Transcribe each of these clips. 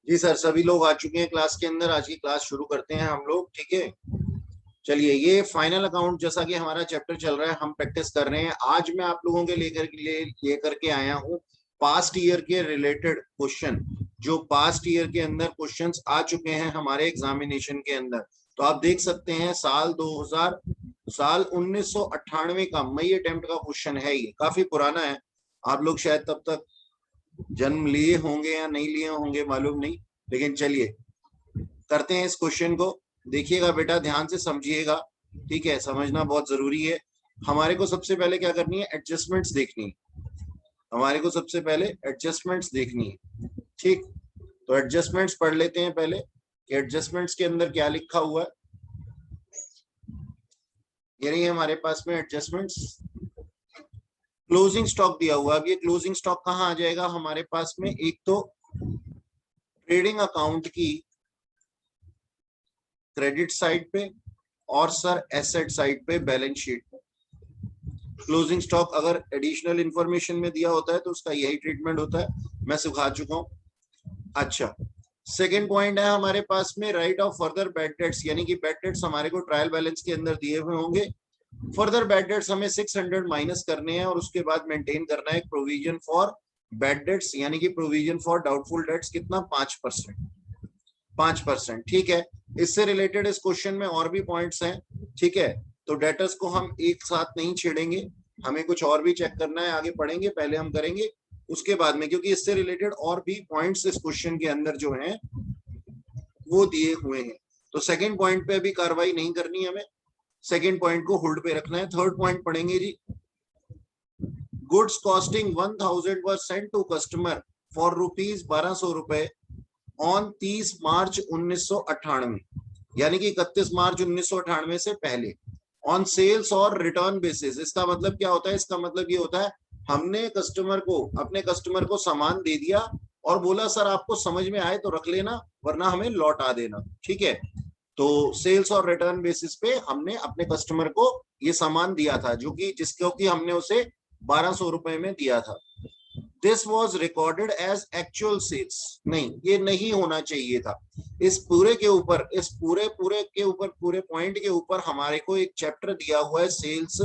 जी sir, सभी लोग आ चुके हैं क्लास के अंदर। आज की क्लास शुरू करते हैं हम लोग, ठीक है। चलिए, ये फाइनल अकाउंट जैसा कि हमारा चैप्टर चल रहा है, हम प्रैक्टिस कर रहे हैं। आज मैं आप लोगों के लेकर के आया हूँ पास्ट ईयर के रिलेटेड क्वेश्चन, जो पास्ट ईयर के अंदर क्वेश्चंस आ चुके हैं हमारे एग्जामिनेशन के अंदर। तो आप देख सकते हैं साल 1998 का मई अटेम्प्ट का क्वेश्चन है। ये काफी पुराना है, आप लोग शायद तब तक जन्म लिए होंगे या नहीं लिए होंगे, मालूम नहीं। लेकिन चलिए करते हैं इस क्वेश्चन को। देखिएगा बेटा, ध्यान से समझिएगा, ठीक है। समझना बहुत जरूरी है। हमारे को सबसे पहले क्या करनी है, एडजस्टमेंट्स देखनी है। हमारे को सबसे पहले एडजस्टमेंट्स देखनी है, ठीक। तो एडजस्टमेंट्स पढ़ लेते हैं पहले कि एडजस्टमेंट्स के अंदर क्या लिखा हुआ है। ये नहीं है हमारे पास में एडजस्टमेंट्स। क्लोजिंग स्टॉक दिया हुआ है। अब ये क्लोजिंग स्टॉक कहाँ आ जाएगा हमारे पास में, एक तो ट्रेडिंग अकाउंट की क्रेडिट साइड पे और सर एसेट साइड पे बैलेंस शीट पे। क्लोजिंग स्टॉक अगर एडिशनल इंफॉर्मेशन में दिया होता है तो उसका यही ट्रीटमेंट होता है, मैं सिखा चुका हूं। अच्छा, सेकेंड पॉइंट है हमारे पास में right of further bad debts, यानी कि बैड डेट्स हमारे को ट्रायल बैलेंस के अंदर दिए हुए होंगे। फर्दर बैड डेट्स हमें 600 माइनस करने हैं और उसके बाद मेंटेन करना है प्रोविजन फॉर बैड डेट्स, यानी कि प्रोविजन फॉर डाउटफुल डेट्स कितना, 5%। ठीक है। इससे रिलेटेड इस क्वेश्चन में और भी पॉइंट्स हैं, ठीक है। तो डेटर्स को हम एक साथ नहीं छेड़ेंगे, हमें कुछ और भी चेक करना है, आगे पढ़ेंगे, पहले हम करेंगे उसके बाद में, क्योंकि इससे रिलेटेड और भी पॉइंट्स इस क्वेश्चन के अंदर जो हैं वो दिए हुए हैं। तो सेकंड पॉइंट पे अभी कार्रवाई नहीं करनी है हमें, सेकंड पॉइंट को होल्ड पे रखना है। थर्ड पॉइंट पढ़ेंगे जी। Goods costing 1000 were sent to customer for rupees 1200 on 30 March 1998, यानी कि 31 मार्च 1998 से पहले, ऑन सेल्स और रिटर्न बेसिस। इसका मतलब क्या होता है, इसका मतलब ये होता है हमने अपने कस्टमर को सामान दे दिया और बोला सर आपको समझ में आए तो रख लेना वरना हमें लौटा देना, ठीक है। तो सेल्स और रिटर्न बेसिस पे हमने अपने कस्टमर को ये सामान दिया था, जो कि जिसको कि हमने उसे 1200 में दिया था। This was recorded as actual sales, नहीं ये नहीं होना चाहिए था। इस पूरे के ऊपर, इस पूरे पॉइंट के ऊपर हमारे को एक चैप्टर दिया हुआ है सेल्स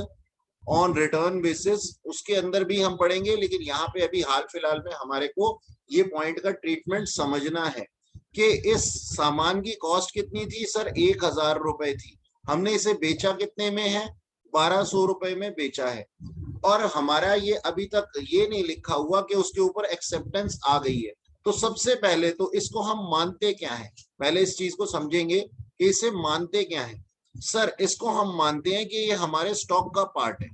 ऑन रिटर्न बेसिस, उसके अंदर भी हम पढ़ेंगे। लेकिन यहाँ पे अभी हाल फिलहाल में हमारे को ये पॉइंट का ट्रीटमेंट समझना है कि इस सामान की कॉस्ट कितनी थी सर, 1000 थी। हमने इसे बेचा कितने में है, 1200 में बेचा है। और हमारा ये अभी तक ये नहीं लिखा हुआ कि उसके ऊपर एक्सेप्टेंस आ गई है। तो सबसे पहले तो इसको हम मानते क्या है, पहले इस चीज को समझेंगे कि इसे मानते क्या है। सर इसको हम मानते हैं कि ये हमारे स्टॉक का पार्ट है,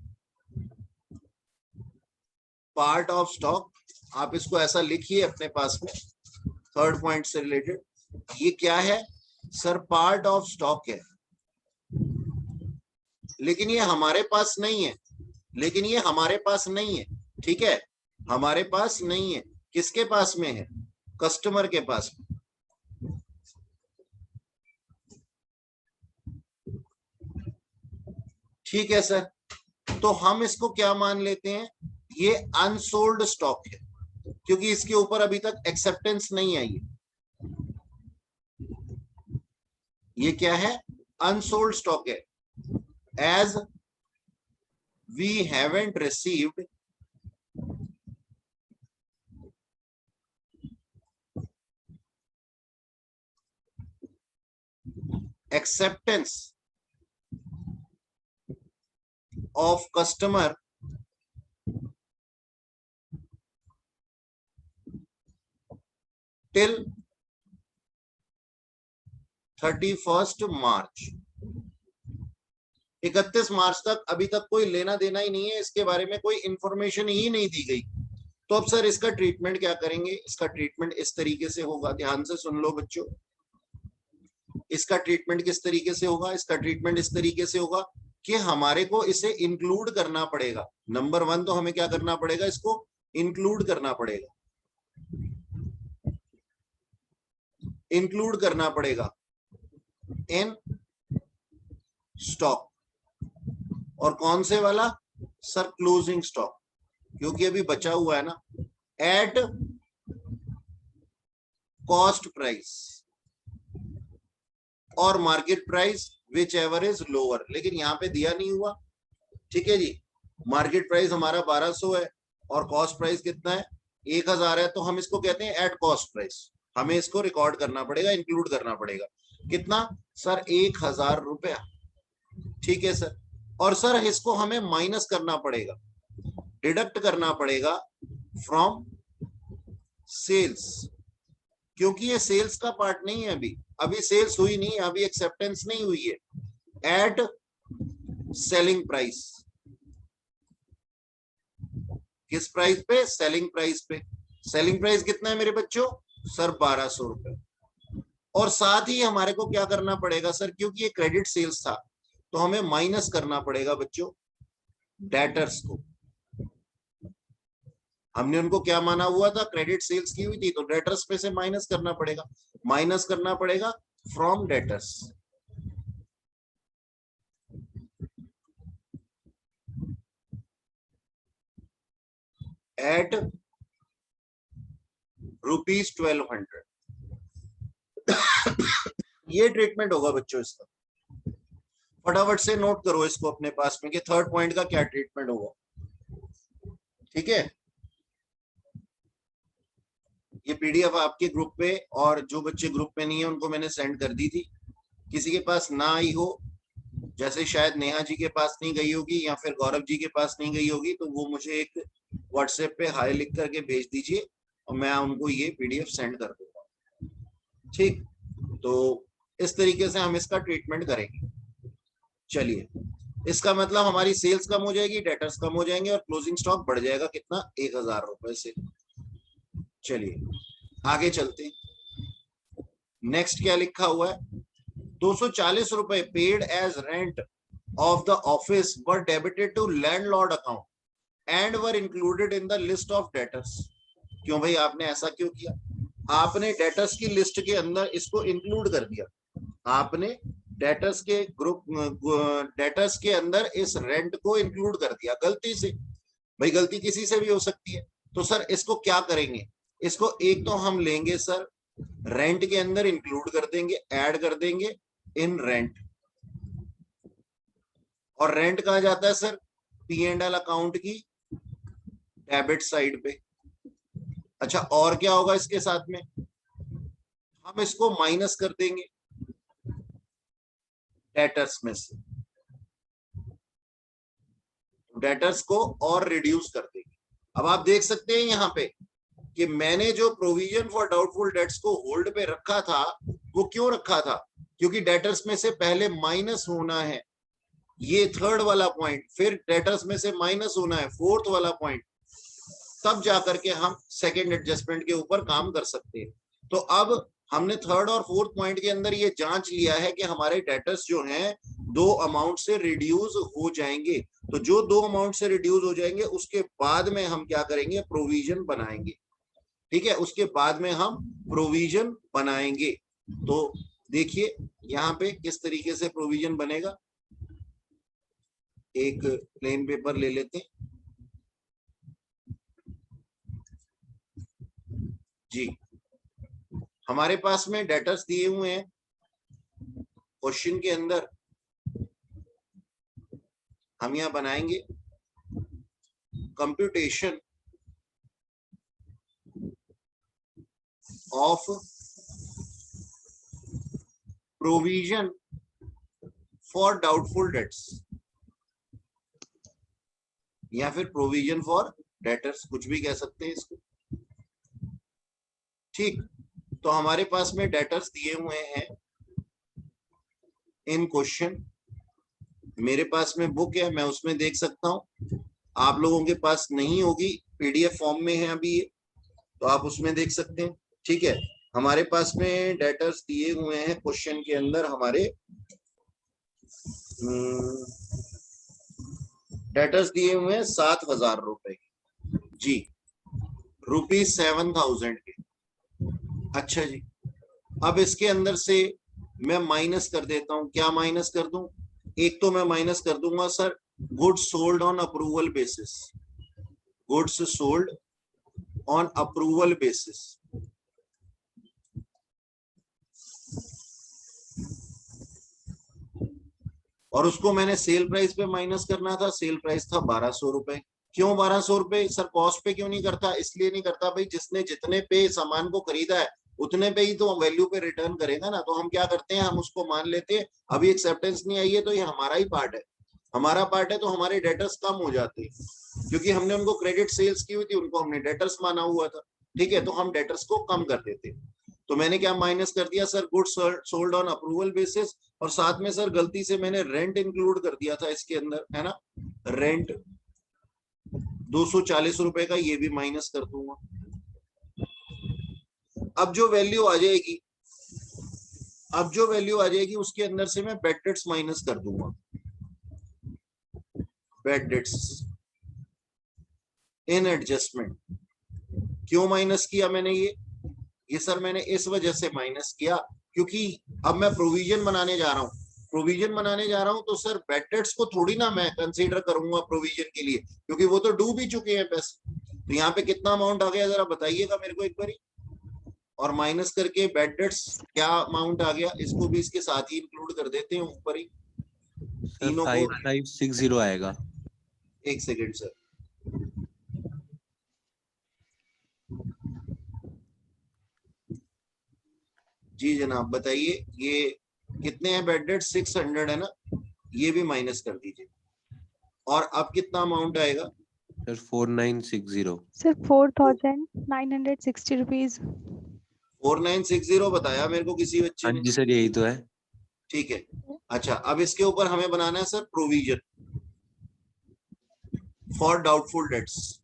पार्ट ऑफ स्टॉक। आप इसको ऐसा लिखिए अपने पास में, थर्ड पॉइंट से रिलेटेड। ये क्या है सर, पार्ट ऑफ स्टॉक है। लेकिन ये हमारे पास नहीं है, लेकिन ये हमारे पास नहीं है, ठीक है। हमारे पास नहीं है, किसके पास में है, कस्टमर के पास में। ठीक है सर, तो हम इसको क्या मान लेते हैं, ये अनसोल्ड स्टॉक है, क्योंकि इसके ऊपर अभी तक एक्सेप्टेंस नहीं आई है। ये क्या है, अनसोल्ड स्टॉक है। As we haven't received acceptance of customer till 31 March, 31 मार्च तक अभी तक कोई लेना देना ही नहीं है, इसके बारे में कोई इंफॉर्मेशन ही नहीं दी गई। तो अब सर इसका ट्रीटमेंट क्या करेंगे, इसका ट्रीटमेंट इस तरीके से होगा, ध्यान से सुन लो बच्चों। इसका ट्रीटमेंट किस तरीके से होगा, इसका ट्रीटमेंट इस तरीके से होगा कि हमारे को इसे इंक्लूड करना पड़ेगा। नंबर 1 तो हमें क्या करना पड़ेगा, इसको इंक्लूड करना पड़ेगा, इंक्लूड करना पड़ेगा इन स्टॉक। और कौन से वाला सर, क्लोजिंग स्टॉक, क्योंकि अभी बचा हुआ है ना। एट कॉस्ट प्राइस और market price which ever is lower, लेकिन यहाँ पे दिया नहीं हुआ। ठीक है जी, मार्केट प्राइस हमारा 1200 है और कॉस्ट प्राइस कितना है 1000 है, तो हम इसको कहते हैं एट कॉस्ट प्राइस। हमें इसको रिकॉर्ड करना पड़ेगा, इंक्लूड करना पड़ेगा। कितना सर 1000 रुपया। ठीक है सर, और सर इसको हमें माइनस करना पड़ेगा, डिडक्ट करना पड़ेगा फ्रॉम सेल्स, क्योंकि ये सेल्स का पार्ट नहीं है। अभी सेल्स हुई नहीं, अभी एक्सेप्टेंस नहीं हुई है। एट सेलिंग प्राइस, किस प्राइस पे? सेलिंग प्राइस पे। सेलिंग प्राइस कितना है मेरे बच्चों? सर 1200 रुपए। और साथ ही हमारे को क्या करना पड़ेगा सर, क्योंकि ये क्रेडिट सेल्स था तो हमें माइनस करना पड़ेगा बच्चों डेटर्स को। हमने उनको क्या माना हुआ था? क्रेडिट सेल्स की हुई थी, तो डेटर्स पे से माइनस करना पड़ेगा। माइनस करना पड़ेगा फ्रॉम डेटर्स। एट ₹1200। ये ट्रीटमेंट होगा बच्चों इसका। फटाफट से नोट करो इसको अपने पास में कि थर्ड पॉइंट का क्या ट्रीटमेंट होगा। ठीक है, ये पीडीएफ आपके ग्रुप पे, और जो बच्चे ग्रुप पे नहीं है उनको मैंने सेंड कर दी थी। किसी के पास ना आई हो, जैसे शायद नेहा जी के पास नहीं गई होगी या फिर गौरव जी के पास नहीं गई होगी, तो वो मुझे एक व्हाट्सएप पे हाई लिख करके भेज दीजिए और मैं उनको ये पीडीएफ सेंड कर दूंगा। ठीक, तो इस तरीके से हम इसका ट्रीटमेंट करेंगे। चलिए, इसका मतलब हमारी सेल्स कम हो जाएगी, डेटर्स कम हो जाएंगे और क्लोजिंग स्टॉक बढ़ जाएगा कितना? 1000 रुपए से। चलिए आगे चलते हैं। नेक्स्ट क्या लिखा हुआ है? 240 रुपए paid as rent of the office were debited to landlord account and were included in the list of debtors. क्यों भाई, आपने ऐसा क्यों किया? आपने डेटर्स की लिस्ट के अंदर इसको इंक्लूड कर दिया। आपने डेटर्स के ग्रुप, डेटर्स के अंदर इस रेंट को इंक्लूड कर दिया गलती से। भाई गलती किसी से भी हो सकती है। तो सर इसको क्या करेंगे? इसको एक तो हम लेंगे सर, रेंट के अंदर इंक्लूड कर देंगे, ऐड कर देंगे इन रेंट। और रेंट कहा जाता है सर P&L अकाउंट की डेबिट साइड पे। अच्छा, और क्या होगा इसके साथ में? हम इसको माइनस कर देंगे डेटर्स में से, डेटर्स को और रिड्यूस कर देंगे। अब आप देख सकते हैं यहाँ पे कि मैंने जो प्रोविजन फॉर डाउटफुल डेट्स को होल्ड पे रखा था, वो क्यों रखा था? क्योंकि डेटर्स में से पहले माइनस होना है, ये थर्ड वाला पॉइंट, फिर डेटर्स में से माइनस होना है फोर्थ वाला पॉइंट, तब जाकर के हम सेकेंड एडजस्टमेंट के ऊपर काम कर सकते हैं। तो अब हमने थर्ड और फोर्थ पॉइंट के अंदर ये जांच लिया है कि हमारे डेटर्स जो हैं दो अमाउंट से रिड्यूस हो जाएंगे। तो जो दो अमाउंट से रिड्यूस हो जाएंगे उसके बाद में हम क्या करेंगे? प्रोविजन बनाएंगे। ठीक है, उसके बाद में हम प्रोविजन बनाएंगे। तो देखिए यहाँ पे किस तरीके से प्रोविजन बनेगा। एक प्लेन पेपर ले लेते हैं जी। हमारे पास में डेटर्स दिए हुए हैं क्वेश्चन के अंदर, हम यहां बनाएंगे computation of provision for doubtful dates या फिर प्रोविजन फॉर डेटर्स, कुछ भी कह सकते हैं इसको। ठीक, तो हमारे पास में डेटर्स दिए हुए हैं इन क्वेश्चन। मेरे पास में बुक है, मैं उसमें देख सकता हूं। आप लोगों के पास नहीं होगी, पीडीएफ फॉर्म में है अभी ये, तो आप उसमें देख सकते हैं। ठीक है, हमारे पास में डेटर्स दिए हुए हैं क्वेश्चन के अंदर। हमारे डेटर्स दिए हुए हैं 7000 रुपए जी, ₹7000 के। अच्छा जी, अब इसके अंदर से मैं माइनस कर देता हूं। क्या माइनस कर दूं? एक तो मैं माइनस कर दूंगा sir goods sold on approval basis, goods sold on approval basis. और उसको मैंने सेल प्राइस पे माइनस करना था, सेल प्राइस था 1200 रुपए। क्यों 1200 रुपए सर, कॉस्ट पे क्यों नहीं करता? इसलिए नहीं करता भाई, जिसने जितने पे सामान को खरीदा है उतने पे ही तो वैल्यू पे रिटर्न करेगा ना। तो हम क्या करते हैं, हम उसको मान लेते हैं अभी एक्सेप्टेंस नहीं आई है तो ये हमारा ही पार्ट है, हमारा पार्ट है, तो हमारे डेटर्स कम हो जाते हैं क्योंकि हमने उनको क्रेडिट सेल्स की हुई थी, उनको हमने डेटर्स माना हुआ था। ठीक है, तो हम डेटर्स को कम कर देते हैं। तो मैंने क्या माइनस कर दिया sir, goods sold on approval basis, और साथ में सर गलती से मैंने रेंट इंक्लूड कर दिया था इसके अंदर, है ना। रेंट 240 रुपए का, ये भी माइनस कर दूंगा। अब जो वैल्यू आ जाएगी, अब जो वैल्यू आ जाएगी उसके अंदर से मैं बैड डेट्स माइनस कर दूंगा। बैड डेट्स इन एडजस्टमेंट, क्यों माइनस किया मैंने ये सर मैंने इस वजह से माइनस किया क्योंकि अब मैं प्रोविजन बनाने जा रहा हूँ, प्रोविजन बनाने जा रहा हूँ तो सर बैड डेट्स को थोड़ी ना मैं कंसीडर करूंगा प्रोविजन के लिए, क्योंकि वो तो डूब ही चुके हैं पैसे। तो यहाँ पे कितना अमाउंट आ गया जरा बताइएगा मेरे को एक बारी, और माइनस करके बैड डेट्स क्या अमाउंट आ गया, इसको भी इसके साथ ही इंक्लूड कर देते हैं ऊपर ही सर तीनों को। 5560 आएगा। एक सेकेंड सर, जी जनाब बताइए, ये कितने हैं बैड डेट? 600 है ना, ये भी माइनस कर दीजिए। और अब कितना अमाउंट आएगा सर 4960। Sir 4960 rupees. 4960 बताया मेरे को किसी बच्चे हाँ ने। जी सर, यही तो है। ठीक है, अच्छा अब इसके ऊपर हमें बनाना है sir provision for doubtful dates.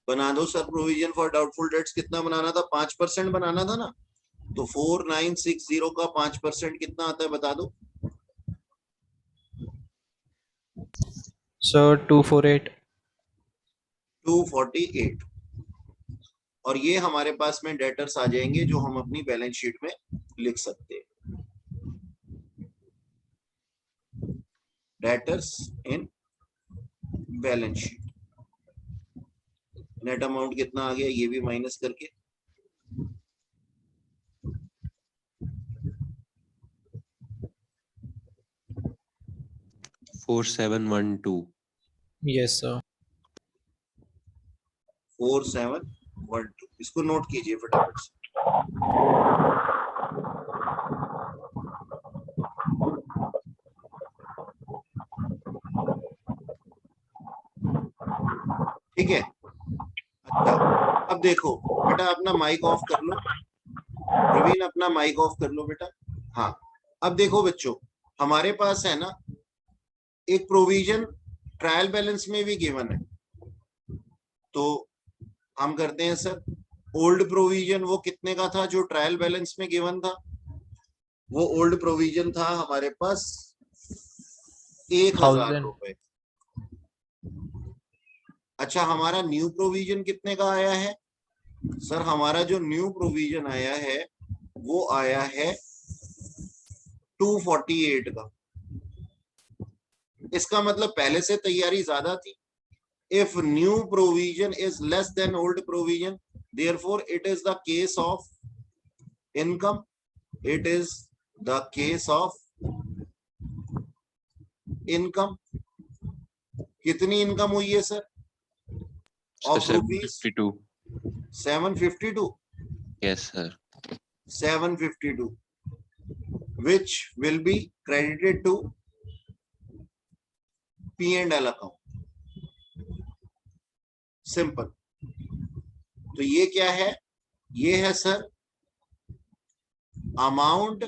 बना दो sir provision for doubtful dates. कितना बनाना था? 5% बनाना था ना। तो 4960 का 5% कितना आता है बता दो सर 248। 248। और ये हमारे पास में डेटर्स आ जाएंगे जो हम अपनी बैलेंस शीट में लिख सकते हैं। Debtors in balance sheet, net amount कितना आ गया ये भी माइनस करके। $4712। Yes sir. 4712, इसको नोट कीजिए फटाफट से। ठीक है, अच्छा अब देखो बेटा, अपना माइक ऑफ कर लो, प्रवीण अपना माइक ऑफ कर लो बेटा। हाँ, अब देखो बच्चों, हमारे पास है ना एक प्रोविजन ट्रायल बैलेंस में भी गिवन है, तो हम करते हैं सर ओल्ड प्रोविजन वो कितने का था जो ट्रायल बैलेंस में गिवन था? वो ओल्ड प्रोविजन था हमारे पास 1000 रुपए। अच्छा, हमारा न्यू प्रोविजन कितने का आया है? सर हमारा जो न्यू प्रोविजन आया है वो आया है 248 का। इसका मतलब पहले से तैयारी ज्यादा थी। If new provision is less than old provision, therefore it is the case of income. It is the case of income. कितनी इनकम हुई है sir? Of rupees 752. Yes sir. 752, which will be credited to P&L account. Simple. तो ये क्या है? ये है sir amount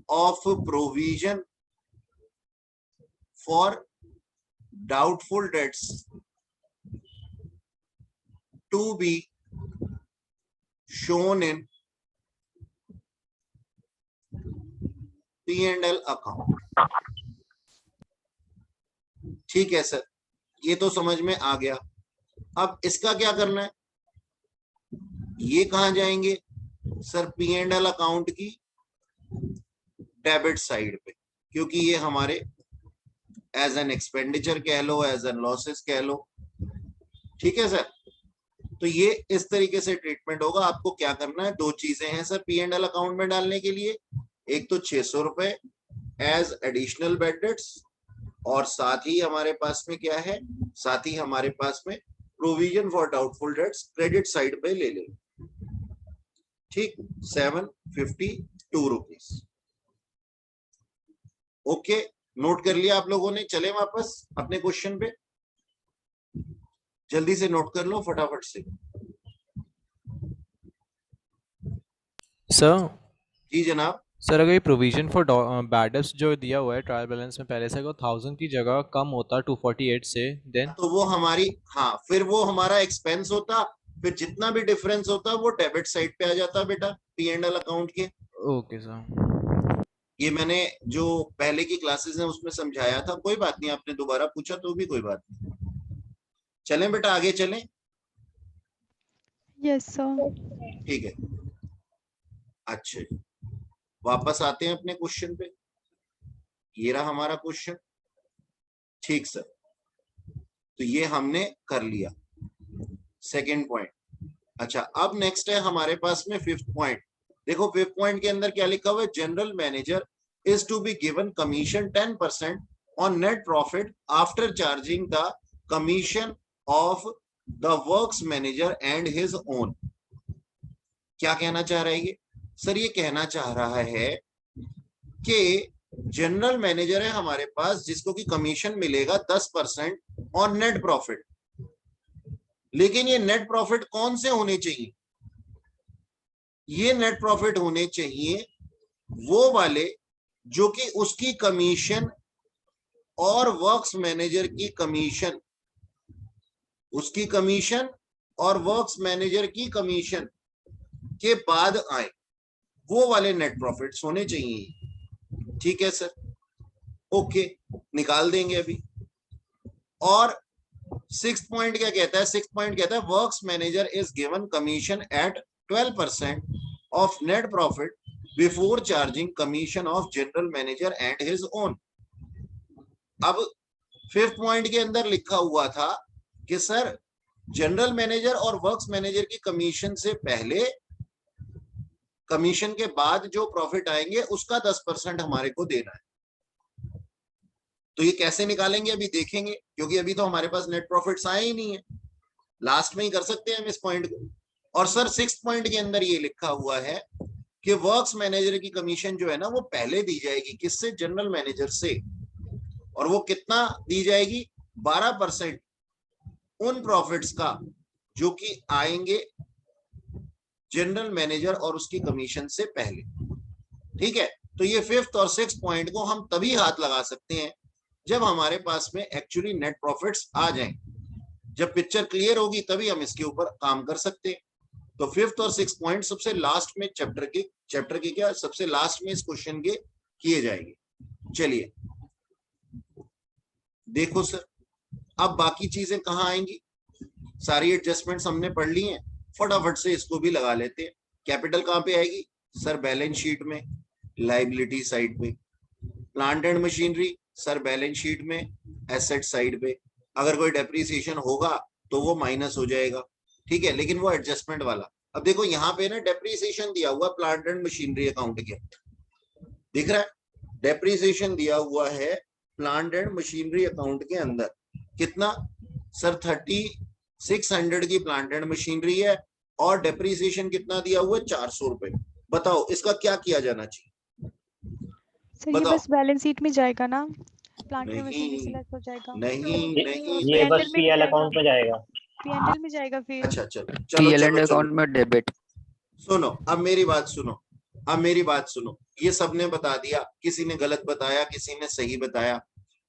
of provision for doubtful debts to be shown in P&L account. ठीक है सर, ये तो समझ में आ गया। अब इसका क्या करना है? ये कहां जाएंगे सर? P&L अकाउंट की डेबिट साइड पे, क्योंकि ये हमारे एज एन एक्सपेंडिचर कह लो, एज एन लॉसेस कह लो। ठीक है सर, तो ये इस तरीके से ट्रीटमेंट होगा। आपको क्या करना है? दो चीजें हैं सर P&L अकाउंट में डालने के लिए। एक तो 600 रुपए एज एडिशनल बैड डेट्स, और साथ ही हमारे पास में क्या है, साथ ही हमारे पास में provision for doubtful dates credit side पे ले ले। ठीक, 752 रुपीज। ओके, नोट कर लिया आप लोगों ने। चले वापस अपने क्वेश्चन पे, जल्दी से नोट कर लो फटाफट से। सर जी जनाब। सर अगर ये प्रोविजन फॉर बैड डेट्स जो दिया हुआ है ट्रायल बैलेंस में पहले से, अगर 1000 की जगह कम होता 248 से, देन तो वो हमारी, हाँ, फिर वो हमारा एक्सपेंस होता, फिर जितना भी डिफरेंस होता वो डेबिट साइड पे आ जाता बेटा, P&L अकाउंट के। Okay sir. ये मैंने जो पहले की क्लासेस हैं उसमें समझाया था, कोई बात नहीं, आपने दोबारा पूछा तो भी कोई बात नहीं। चलें बेटा, आगे चलें। Yes, sir. ठीक है, अच्छा जी, वापस आते हैं अपने क्वेश्चन पे। ये रहा हमारा क्वेश्चन। ठीक सर, तो ये हमने कर लिया सेकंड पॉइंट। अच्छा, अब नेक्स्ट है हमारे पास में फिफ्थ पॉइंट। देखो फिफ्थ पॉइंट के अंदर क्या लिखा हुआ है, general manager is to be given commission 10% on net profit after charging the commission of the works manager and his own. क्या कहना चाह रहा है ये सर? ये कहना चाह रहा है कि जनरल मैनेजर है हमारे पास जिसको कि कमीशन मिलेगा 10% ऑन नेट प्रॉफिट, लेकिन ये नेट प्रॉफिट कौन से होने चाहिए? ये नेट प्रॉफिट होने चाहिए वो वाले जो कि उसकी कमीशन और वर्क्स मैनेजर की कमीशन, उसकी कमीशन और वर्क्स मैनेजर की कमीशन के बाद आए, वो वाले नेट प्रॉफिट्स होने चाहिए। ठीक है सर, ओके, निकाल देंगे अभी। और सिक्स पॉइंट क्या कहता है? सिक्स पॉइंट कहता है works manager is given commission at 12% of net profit before charging commission of general manager and his own. अब फिफ्थ पॉइंट के अंदर लिखा हुआ था कि सर जनरल मैनेजर और वर्क्स मैनेजर की कमीशन से पहले, कमीशन के बाद जो प्रॉफिट आएंगे उसका 10% हमारे को देना है। तो ये कैसे निकालेंगे अभी देखेंगे, क्योंकि अभी तो हमारे पास नेट प्रॉफिट्स आए ही नहीं है, लास्ट में ही कर सकते हैं हम इस पॉइंट को। और सर सिक्स्थ पॉइंट के अंदर ये लिखा हुआ है कि वर्क्स मैनेजर की कमीशन जो है ना वो पहले दी जाएगी, किससे? जनरल मैनेजर से। और वो कितना दी जाएगी? 12% उन प्रॉफिट्स का जो कि आएंगे जनरल मैनेजर और उसकी कमीशन से पहले। ठीक है, तो ये फिफ्थ और सिक्स्थ पॉइंट को हम तभी हाथ लगा सकते हैं जब हमारे पास में एक्चुअली नेट प्रॉफिट्स आ जाएं। जब पिक्चर क्लियर होगी तभी हम इसके ऊपर काम कर सकते हैं। तो फिफ्थ और सिक्स्थ पॉइंट सबसे लास्ट में चैप्टर के क्या, सबसे लास्ट में इस क्वेश्चन के किए जाएंगे। चलिए देखो सर, अब बाकी चीजें कहाँ आएंगी? सारी एडजस्टमेंट्स हमने पढ़ ली हैं, फटाफट से इसको भी लगा लेते हैं। कैपिटल कहाँ पे आएगी सर? बैलेंस शीट में, लाइबिलिटी साइड पे। Plant and machinery sir balance sheet में, एसेट साइड पे। अगर कोई डेप्रिसिएशन होगा तो वो माइनस हो जाएगा, ठीक है, लेकिन वो एडजस्टमेंट वाला। अब देखो यहाँ पे ना डेप्रिसिएशन दिया हुआ प्लांट एंड मशीनरी अकाउंट के, दिख रहा है? डेप्रिसिएशन दिया हुआ है प्लांट एंड मशीनरी अकाउंट के अंदर। कितना सर? 3600 की प्लांट एंड मशीनरी है और डेप्रिसिएशन कितना दिया हुआ है? 400 रुपए। बताओ इसका क्या किया जाना चाहिए? सर ये बस बैलेंस शीट में जाएगा ना, प्लांट एंड मशीनरी नहीं सिलेक्ट हो जाएगा। नहीं ये बस पीएल अकाउंट में जाएगा। P&L में जाएगा फिर। अच्छा चलो पीएल अकाउंट में डेबिट। सुनो, अब मेरी बात सुनो, अब मेरी बात सुनो। ये सबने बता दिया, किसी ने गलत बताया, किसी ने सही बताया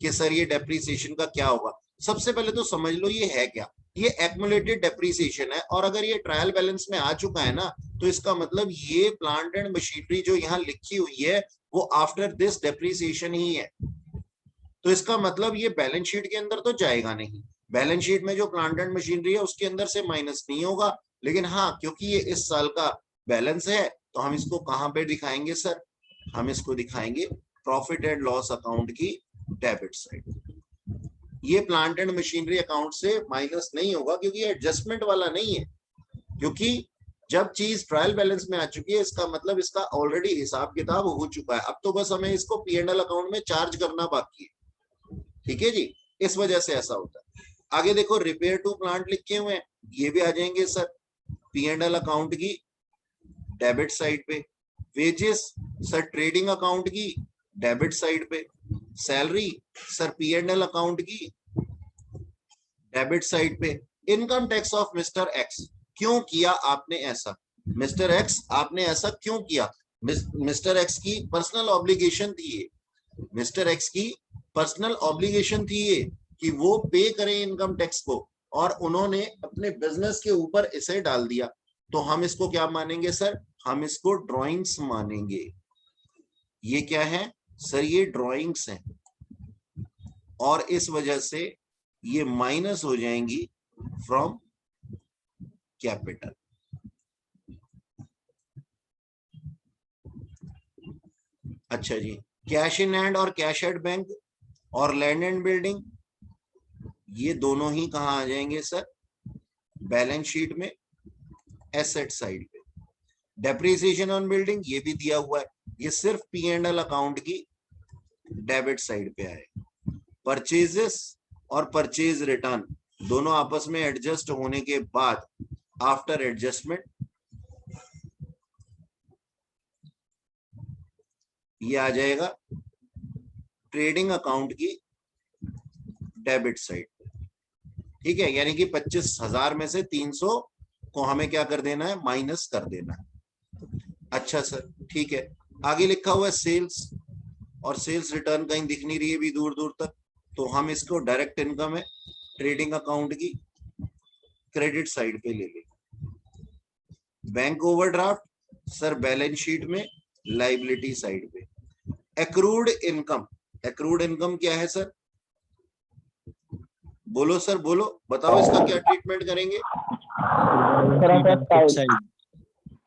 कि सर ये डेप्रिसिएशन का क्या होगा। सबसे पहले तो समझ लो ये है क्या। ये एक्युमुलेटेड डेप्रिसिएशन है, और अगर ये ट्रायल बैलेंस में आ चुका है ना तो इसका मतलब ये प्लांट एंड मशीनरी जो यहाँ लिखी हुई है वो आफ्टर दिस डेप्रिसिएशन ही है। तो इसका मतलब ये बैलेंस शीट के अंदर तो जाएगा नहीं। बैलेंस शीट में जो प्लांट एंड मशीनरी है उसके अंदर से माइनस नहीं होगा, लेकिन हाँ क्योंकि ये इस साल का बैलेंस है तो हम इसको कहां पे दिखाएंगे सर? हम इसको दिखाएंगे प्रॉफिट एंड लॉस अकाउंट की डेबिट साइड। ये प्लांट एंड मशीनरी अकाउंट से माइनस नहीं होगा क्योंकि ये एडजस्टमेंट वाला नहीं है, क्योंकि जब चीज ट्रायल बैलेंस में आ चुकी है इसका मतलब इसका ऑलरेडी हिसाब किताब हो चुका है, अब तो बस हमें इसको P&L अकाउंट में चार्ज करना बाकी है। ठीक है जी, इस वजह से ऐसा होता है। आगे देखो रिपेयर टू प्लांट लिखे हुए हैं, ये भी आ जाएंगे सर P&L अकाउंट की डेबिट साइड पे। वेजेस सर ट्रेडिंग अकाउंट की डेबिट साइड पे। सैलरी सर P&L अकाउंट की डेबिट साइड पे। Income tax of mister x, क्यों किया आपने ऐसा? मिस्टर एक्स आपने ऐसा क्यों किया? मिस्टर एक्स की पर्सनल ऑब्लिगेशन थी ये, मिस्टर एक्स की पर्सनल ऑब्लिगेशन थी ये कि वो पे करें इनकम टैक्स को, और उन्होंने अपने बिजनेस के ऊपर इसे डाल दिया। तो हम इसको क्या मानेंगे सर? हम इसको ड्राइंग्स मानेंगे। ये क्या है सर? ये ड्राइंग्स हैं, और इस वजह से ये माइनस हो जाएंगी फ्रॉम कैपिटल। अच्छा जी, कैश इन हैंड और कैश एट बैंक और लैंड एंड बिल्डिंग, ये दोनों ही कहां आ जाएंगे सर? बैलेंस शीट में एसेट साइड पे। डेप्रिसिएशन ऑन बिल्डिंग ये भी दिया हुआ है, ये सिर्फ P&L अकाउंट की डेबिट साइड पे आए। परचेजेस और परचेज रिटर्न दोनों आपस में एडजस्ट होने के बाद आफ्टर एडजस्टमेंट ये आ जाएगा ट्रेडिंग अकाउंट की डेबिट साइड। ठीक है, यानी कि 25,000 में से 300 को हमें क्या कर देना है? माइनस कर देना है। अच्छा सर ठीक है, आगे लिखा हुआ है सेल्स, और सेल्स रिटर्न कहीं दिख नहीं रही है भी दूर दूर तक, तो हम इसको डायरेक्ट इनकम है ट्रेडिंग अकाउंट की क्रेडिट साइड पे ले लेंगे। Bank overdraft sir balance sheet में लाइबिलिटी साइड पे। एक्रूड इनकम, एक्रूड इनकम क्या है सर? बोलो सर बोलो, बताओ इसका क्या ट्रीटमेंट करेंगे?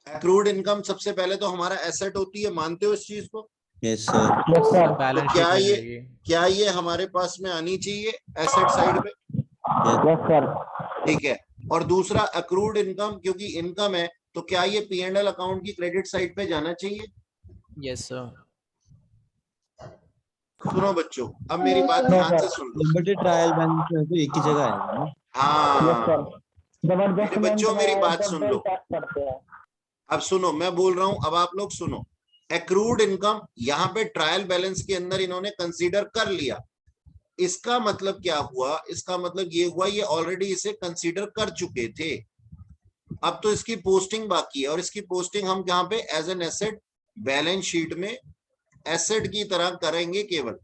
एक्रूड इनकम सबसे पहले तो हमारा एसेट होती है, मानते हो इस चीज को? Yes sir. सर बैलेंस तो शीट क्या में ये जाएगी। क्या ये हमारे पास में आनी चाहिए एसेट साइड पे? Yes sir. ठीक है, और दूसरा अक्रूड इनकम, क्योंकि इनकम है तो क्या ये P&L अकाउंट की क्रेडिट साइड पे जाना चाहिए? Yes sir. सुनो बच्चों, अब मेरी बात ध्यान से सुन लो। बट ट्रायल बैलेंस में तो एक ही जगह आएगा ना। हाँ जबरदस्त मेरे बच्चों मेरी बात तो सुन बिल लो, टैक्स करते हैं। अब सुनो मैं बोल रहा हूं, अब आप लोग सुनो। एक्रूड इनकम यहाँ पे ट्रायल बैलेंस के अंदर इन्होंने कंसीडर कर लिया, इसका मतलब क्या हुआ? इसका मतलब ये हुआ ये ऑलरेडी इसे कंसीडर कर चुके थे, अब तो इसकी पोस्टिंग बाकी है, और इसकी पोस्टिंग हम यहाँ पे as an asset balance sheet में एसेट की तरह करेंगे केवल,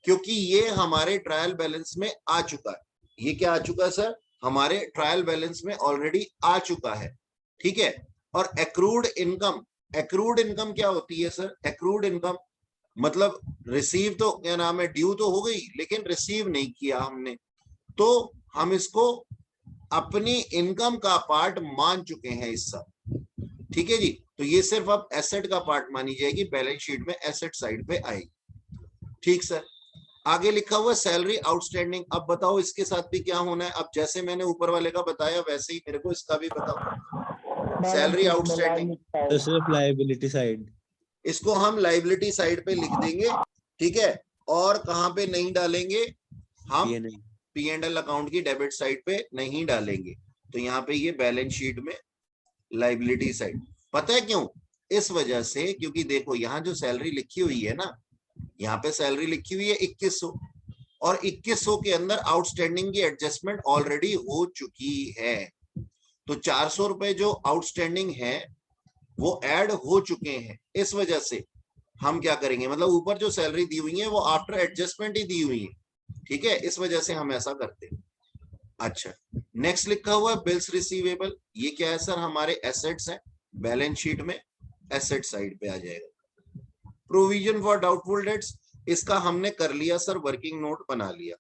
क्योंकि ये हमारे ट्रायल बैलेंस में आ चुका है। ये क्या आ चुका है सर? हमारे ट्रायल बैलेंस में ऑलरेडी आ चुका है। ठीक है, और एक्रूड इनकम, एक्रूड इनकम क्या होती है सर? एक्रूड इनकम मतलब रिसीव तो क्या नाम है, ड्यू तो हो गई लेकिन रिसीव नहीं किया हमने, तो हम इसको अपनी इनकम का पार्ट मान चुके हैं इस साल। ठीक है जी, तो ये सिर्फ अब एसेट का पार्ट मानी जाएगी, बैलेंस शीट में एसेट साइड पे आएगी। ठीक सर, आगे लिखा हुआ सैलरी आउटस्टैंडिंग। अब बताओ इसके साथ भी क्या होना है? अब जैसे मैंने ऊपर वाले का बताया वैसे ही मेरे को इसका भी बताओ। सैलरी आउटस्टैंडिंग तो सिर्फ लायबिलिटी साइड, इसको हम लाइबिलिटी साइड पे लिख देंगे। ठीक है, और कहां पे नहीं डालेंगे? हम P&L अकाउंट की डेबिट साइड पे नहीं डालेंगे, तो यहाँ पे ये बैलेंस शीट में लाइबिलिटी साइड। पता है क्यों? इस वजह से क्योंकि देखो यहाँ जो सैलरी लिखी हुई है ना, यहाँ पे सैलरी लिखी हुई है 2100, और 2100 के अंदर आउटस्टैंडिंग की एडजस्टमेंट ऑलरेडी हो चुकी है, तो 400 रुपए जो आउटस्टैंडिंग है वो ऐड हो चुके हैं। इस वजह से हम क्या करेंगे, मतलब ऊपर जो सैलरी दी हुई है वो आफ्टर एडजस्टमेंट ही दी हुई है। ठीक है, इस वजह से हम ऐसा करते हैं। अच्छा, नेक्स्ट लिखा हुआ है बिल्स रिसीवेबल। ये क्या है सर? हमारे एसेट्स हैं, बैलेंस शीट में एसेट साइड पे आ जाएगा। प्रोविजन फॉर डाउटफुल डेट्स, इसका हमने कर लिया सर, वर्किंग नोट बना लिया।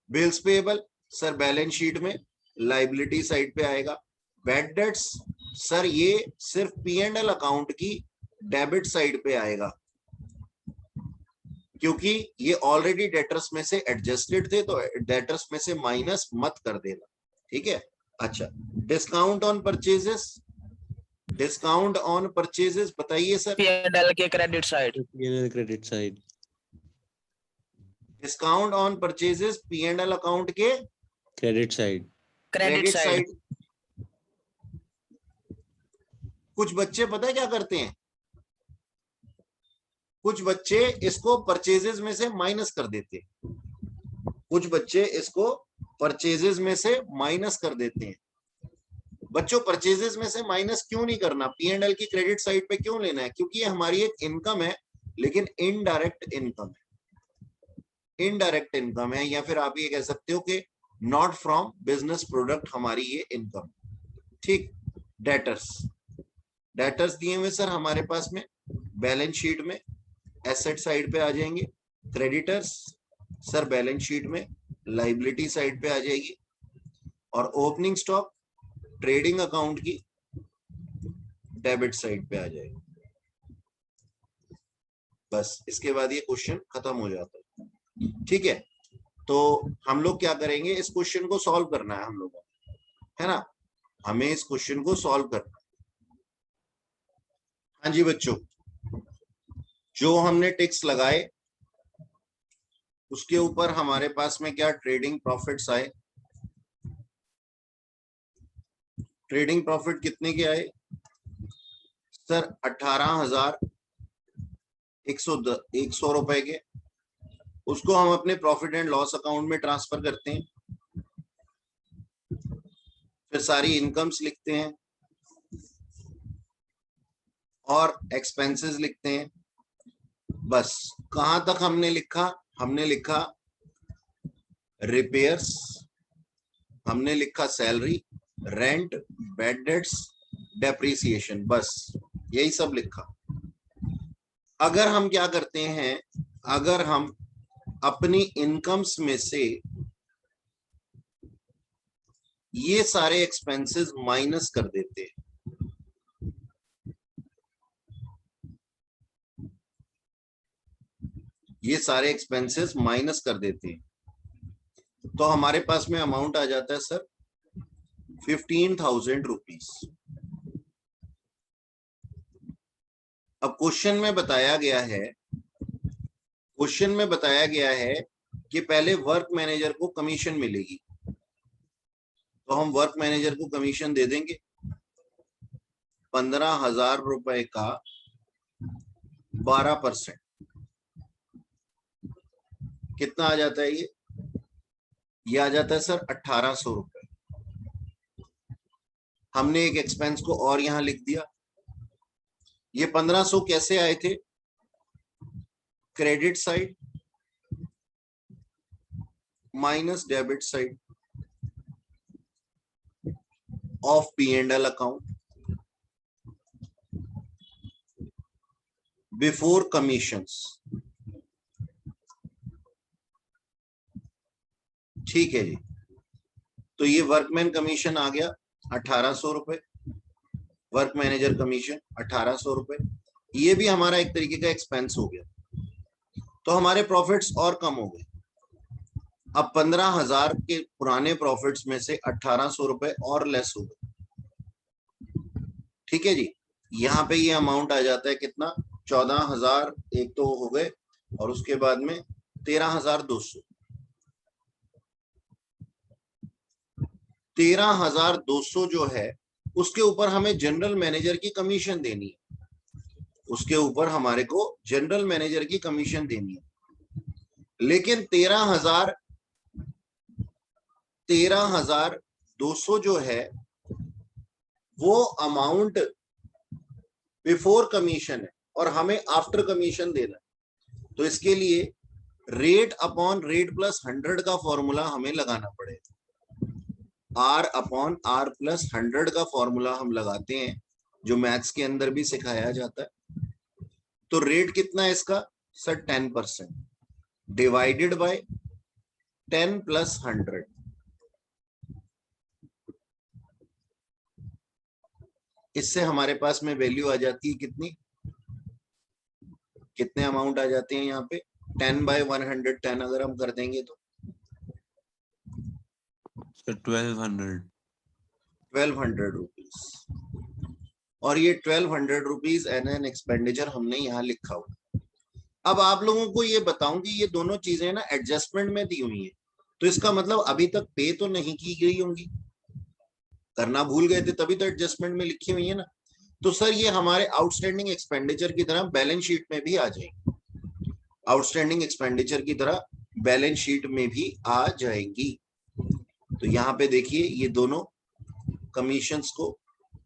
Bills payable sir balance sheet में लाइबिलिटी साइड पे आएगा। बैड डेट्स सर ये सिर्फ P&L अकाउंट की डेबिट साइड पे आएगा, क्योंकि ये ऑलरेडी डेटर्स में से एडजस्टेड थे, तो डेटर्स में से माइनस मत कर देना। ठीक है, अच्छा, discount on purchases, discount on purchases बताइए सर। P&L के credit side. P&L credit side. Discount on purchases P&L account के Credit side. Credit side. कुछ बच्चे पता है क्या करते हैं, कुछ बच्चे इसको परचेजेस में से माइनस कर देते हैं, कुछ बच्चे इसको परचेजेस में से माइनस कर देते हैं। बच्चों परचेजेस में से माइनस क्यों नहीं करना, P&L की क्रेडिट साइड पे क्यों लेना है? क्योंकि ये हमारी एक इनकम है, लेकिन इनडायरेक्ट इनकम है, इनडायरेक्ट इनकम है, या फिर आप ये कह सकते हो कि नॉट फ्रॉम बिजनेस प्रोडक्ट हमारी ये इनकम। ठीक, डेटर्स, डेटर्स दिए हुए सर हमारे पास में बैलेंस शीट में, एसेट साइड पे आ जाएंगे। क्रेडिटर्स सर बैलेंस शीट में लाइबिलिटी साइड पे आ जाएगी, और ओपनिंग स्टॉक ट्रेडिंग अकाउंट की डेबिट साइड पे आ जाएगी। बस इसके बाद ये क्वेश्चन खत्म हो जाता है। ठीक है, तो हम लोग क्या करेंगे, इस क्वेश्चन को सॉल्व करना है हम लोगों को, है ना, हमें इस क्वेश्चन को सॉल्व करना है। हाँ जी बच्चों, जो हमने टिक्स लगाए उसके ऊपर हमारे पास में क्या ट्रेडिंग प्रॉफिट्स आए। ट्रेडिंग प्रॉफिट कितने के आए सर? 18,100 रुपए के। उसको हम अपने प्रॉफिट एंड लॉस अकाउंट में ट्रांसफर करते हैं, फिर सारी इनकम्स लिखते हैं और एक्सपेंसेस लिखते हैं। बस कहां तक हमने लिखा? हमने लिखा रिपेयर्स, हमने लिखा salary, rent, bad debts, depreciation, बस यही सब लिखा। अगर हम क्या करते हैं, अगर हम अपनी इनकम्स में से ये सारे एक्सपेंसेस माइनस कर देते हैं, ये सारे एक्सपेंसेस माइनस कर देते हैं, तो हमारे पास में अमाउंट आ जाता है सर 15,000 रुपीज। अब क्वेश्चन में बताया गया है, क्वेश्चन में बताया गया है कि पहले वर्क मैनेजर को कमीशन मिलेगी, तो हम वर्क मैनेजर को कमीशन दे देंगे 15,000 रुपए का 12%। कितना आ जाता है ये आ जाता है सर 1,800 रुपए। हमने एक एक्सपेंस को और यहां लिख दिया। ये 1,500 कैसे आए थे? Credit side minus debit side of P&L account before commissions. ठीक है जी, तो ये वर्कमैन कमीशन आ गया 1,800 रुपए, वर्क मैनेजर कमीशन 1,800 रुपए, ये भी हमारा एक तरीके का एक्सपेंस हो गया। तो हमारे प्रॉफिट्स और कम हो गए। अब 15,000 के पुराने प्रॉफिट्स में से 1,800 रुपए और लेस हो गए। ठीक है जी, यहाँ पे ये अमाउंट आ जाता है कितना? 14,000 एक तो हो गए, और उसके बाद में 13,200। 13,200 जो है उसके ऊपर हमें जनरल मैनेजर की कमीशन देनी है, उसके ऊपर हमारे को जनरल मैनेजर की कमीशन देनी है। लेकिन 13,200 जो है वो अमाउंट बिफोर कमीशन है और हमें आफ्टर कमीशन देना है। तो इसके लिए रेट अपॉन रेट प्लस 100 का फॉर्मूला हमें लगाना पड़ेगा। R अपॉन R प्लस 100 का फॉर्मूला हम लगाते हैं, जो मैथ्स के अंदर भी सिखाया जाता है। तो रेट कितना है इसका सर? 10% divided by 10 plus 100। इससे हमारे पास में वैल्यू आ जाती है कितनी, कितने अमाउंट आ जाते हैं यहाँ पे? 10/110 अगर हम कर देंगे तो 1200। 1200 रुपीज, और ये 1200 रुपीज एन एक्सपेंडिचर हमने यहाँ लिखा हुआ। अब आप लोगों को ये बताऊं कि ये दोनों चीजें ना एडजस्टमेंट में दी हुई है, तो इसका मतलब अभी तक पे तो नहीं की गई होंगी, करना भूल गए थे तभी तो एडजस्टमेंट में लिखी हुई है ना। तो सर ये हमारे आउटस्टैंडिंग एक्सपेंडिचर की तरह बैलेंस शीट में भी आ जाएंगी, आउटस्टैंडिंग एक्सपेंडिचर की तरह बैलेंस शीट में भी आ जाएंगी। तो यहाँ पे देखिए ये दोनों कमीशंस को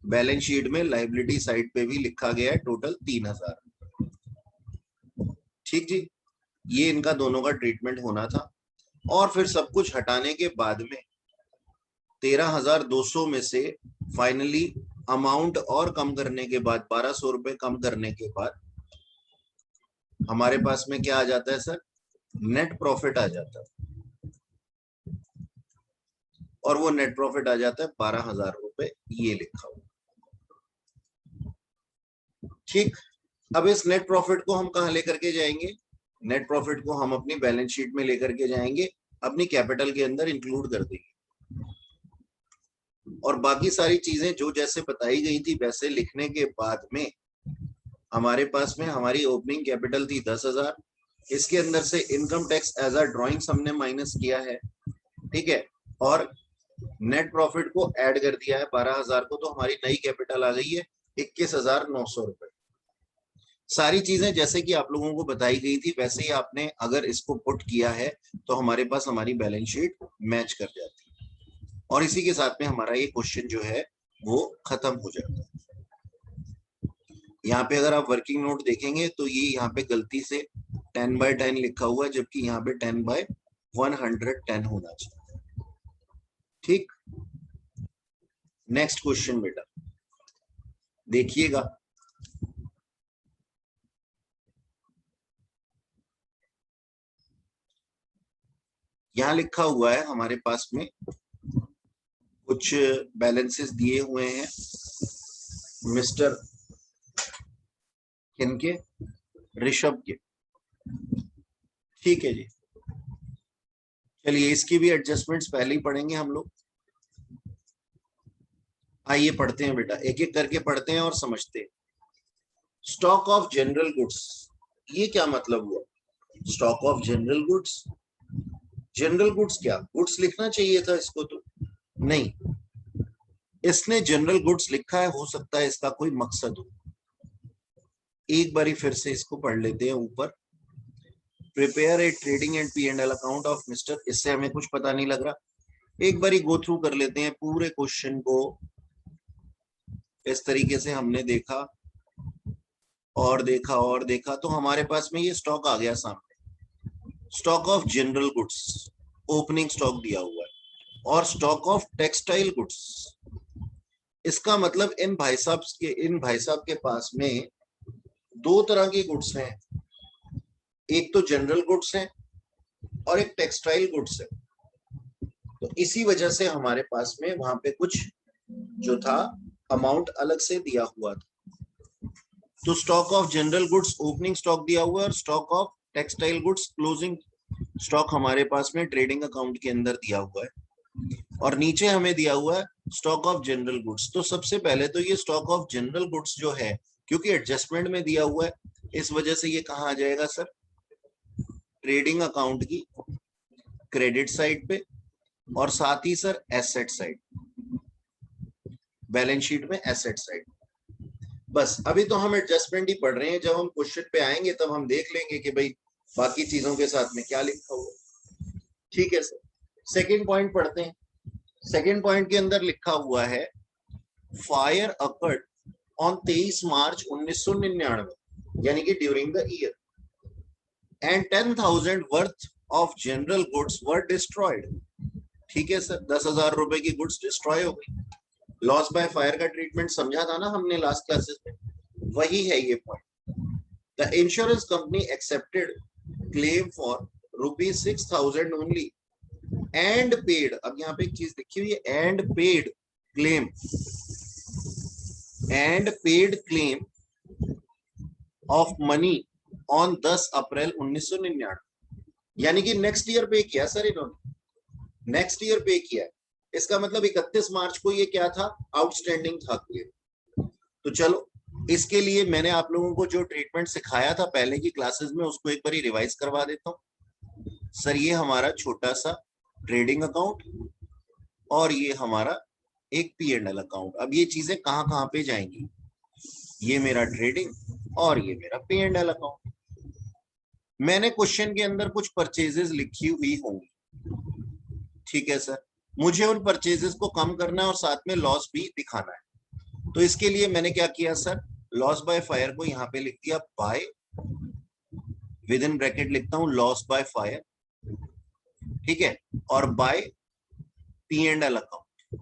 बैलेंस शीट में लायबिलिटी साइड पे भी लिखा गया है, टोटल 3000। ठीक जी, ये इनका दोनों का ट्रीटमेंट होना था। और फिर सब कुछ हटाने के बाद में 13,200 में से फाइनली अमाउंट और कम करने के बाद 1200 रुपए कम करने के बाद हमारे पास में क्या आ जाता है सर, नेट प्रॉफिट आ जाता है, और वो नेट प्रॉफिट आ जाता है 12,000 रुपए, ये लिखा हुआ। ठीक, अब इस नेट प्रॉफिट को हम कहां लेकर के जाएंगे, नेट प्रॉफिट को हम अपनी बैलेंस शीट में लेकर के जाएंगे, अपनी कैपिटल के अंदर इंक्लूड कर देंगे, और बाकी सारी चीजें जो जैसे बताई गई थी वैसे लिखने के बाद में हमारे पास में हमारी ओपनिंग कैपिटल थी 10,000, इसके अंदर से income tax as a drawings हमने माइनस किया है, ठीक है, और नेट प्रॉफिट को ऐड कर दिया है 12,000 को, तो हमारी नई कैपिटल आ गई है 21,900 रुपए। सारी चीजें जैसे कि आप लोगों को बताई गई थी वैसे ही आपने अगर इसको पुट किया है तो हमारे पास हमारी बैलेंस शीट मैच कर जाती है, और इसी के साथ में हमारा ये क्वेश्चन जो है वो खत्म हो जाता है। यहाँ पे अगर आप वर्किंग नोट देखेंगे तो ये यहाँ पे गलती से 10/10 लिखा हुआ है, जबकि यहाँ पे 10/110 होना चाहिए। ठीक, नेक्स्ट क्वेश्चन बेटा देखिएगा। यहाँ लिखा हुआ है हमारे पास में कुछ बैलेंसेस दिए हुए हैं मिस्टर इनके ऋषभ के, ठीक है जी। चलिए इसकी भी एडजस्टमेंट्स पहले ही पढ़ेंगे हम लोग। आइए पढ़ते हैं बेटा, एक एक करके पढ़ते हैं और समझते हैं। स्टॉक ऑफ जनरल गुड्स, ये क्या मतलब हुआ, stock of general goods, general goods क्या, गुड्स लिखना चाहिए था इसको, तो नहीं, इसने जनरल गुड्स लिखा है, हो सकता है इसका कोई मकसद हो। एक बारी फिर से इसको पढ़ लेते हैं ऊपर, prepare a trading and P&L account of mister, इससे हमें कुछ पता नहीं लग रहा, एक बारी गो थ्रू कर लेते हैं पूरे क्वेश्चन को। इस तरीके से हमने देखा और देखा और देखा, तो हमारे पास में ये स्टॉक आ गया सामने, stock of general goods opening stock दिया हुआ है, और स्टॉक ऑफ टेक्सटाइल गुड्स, इसका मतलब इन भाई साहब के पास में दो तरह की गुड्स हैं, एक तो जनरल गुड्स है और एक टेक्सटाइल गुड्स है। तो इसी वजह से हमारे पास में वहां पे कुछ जो था अमाउंट अलग से दिया हुआ था। तो stock of general goods opening stock दिया हुआ है, और stock of textile goods closing stock हमारे पास में ट्रेडिंग अकाउंट के अंदर दिया हुआ है, और नीचे हमें दिया हुआ है स्टॉक ऑफ जनरल गुड्स। तो सबसे पहले तो ये स्टॉक ऑफ जनरल गुड्स जो है, क्योंकि एडजस्टमेंट में दिया हुआ है, इस वजह से ये कहाँ आ जाएगा सर, ट्रेडिंग अकाउंट की क्रेडिट साइड पे, और साथ ही sir asset side, balance sheet में एसेट साइड। बस अभी तो हम एडजस्टमेंट ही पढ़ रहे हैं, जब हम क्वेश्चन पे आएंगे तब हम देख लेंगे कि भाई बाकी चीजों के साथ में क्या लिखा हुआ। ठीक है सर, सेकंड पॉइंट पढ़ते हैं। सेकंड पॉइंट के अंदर लिखा हुआ है फायर अकर्ड ऑन 23 मार्च 1999, यानी कि during the year, and 10,000 worth of general goods were destroyed. ठीक है सर, 10,000 रुपए की गुड्स डिस्ट्रॉय हो गई। लॉस बाय फायर का ट्रीटमेंट समझा था ना हमने लास्ट क्लासेस में, वही है ये point. The insurance company accepted claim for ₹6,000 only and paid, अब यहाँ पे एक चीज लिखी हुई है, and paid claim, and paid claim of money on 10 अप्रैल 1999, यानी कि नेक्स्ट ईयर पे किया सर इन्होंने, नेक्स्ट ईयर पे किया, इसका मतलब 31 मार्च को ये क्या था, आउटस्टैंडिंग था क्लियर। तो चलो इसके लिए मैंने आप लोगों को जो ट्रीटमेंट सिखाया था पहले की क्लासेस में उसको एक बार रिवाइज करवा देता हूँ। सर ये हमारा छोटा सा ट्रेडिंग अकाउंट और ये हमारा एक P&L अकाउंट। अब ये चीजें कहाँ कहाँ पे जाएंगी, ये मेरा ट्रेडिंग और ये मेरा P&L अकाउंट। मैंने क्वेश्चन के अंदर कुछ परचेजेस लिखी हुई होंगी, ठीक है सर, मुझे उन परचेजेस को कम करना है और साथ में लॉस भी दिखाना है। तो इसके लिए मैंने क्या किया सर, लॉस बाय फायर को यहाँ पे लिख दिया बाय, विद इन ब्रैकेट लिखता हूं लॉस बाय फायर, ठीक है, और बाय P&L अकाउंट,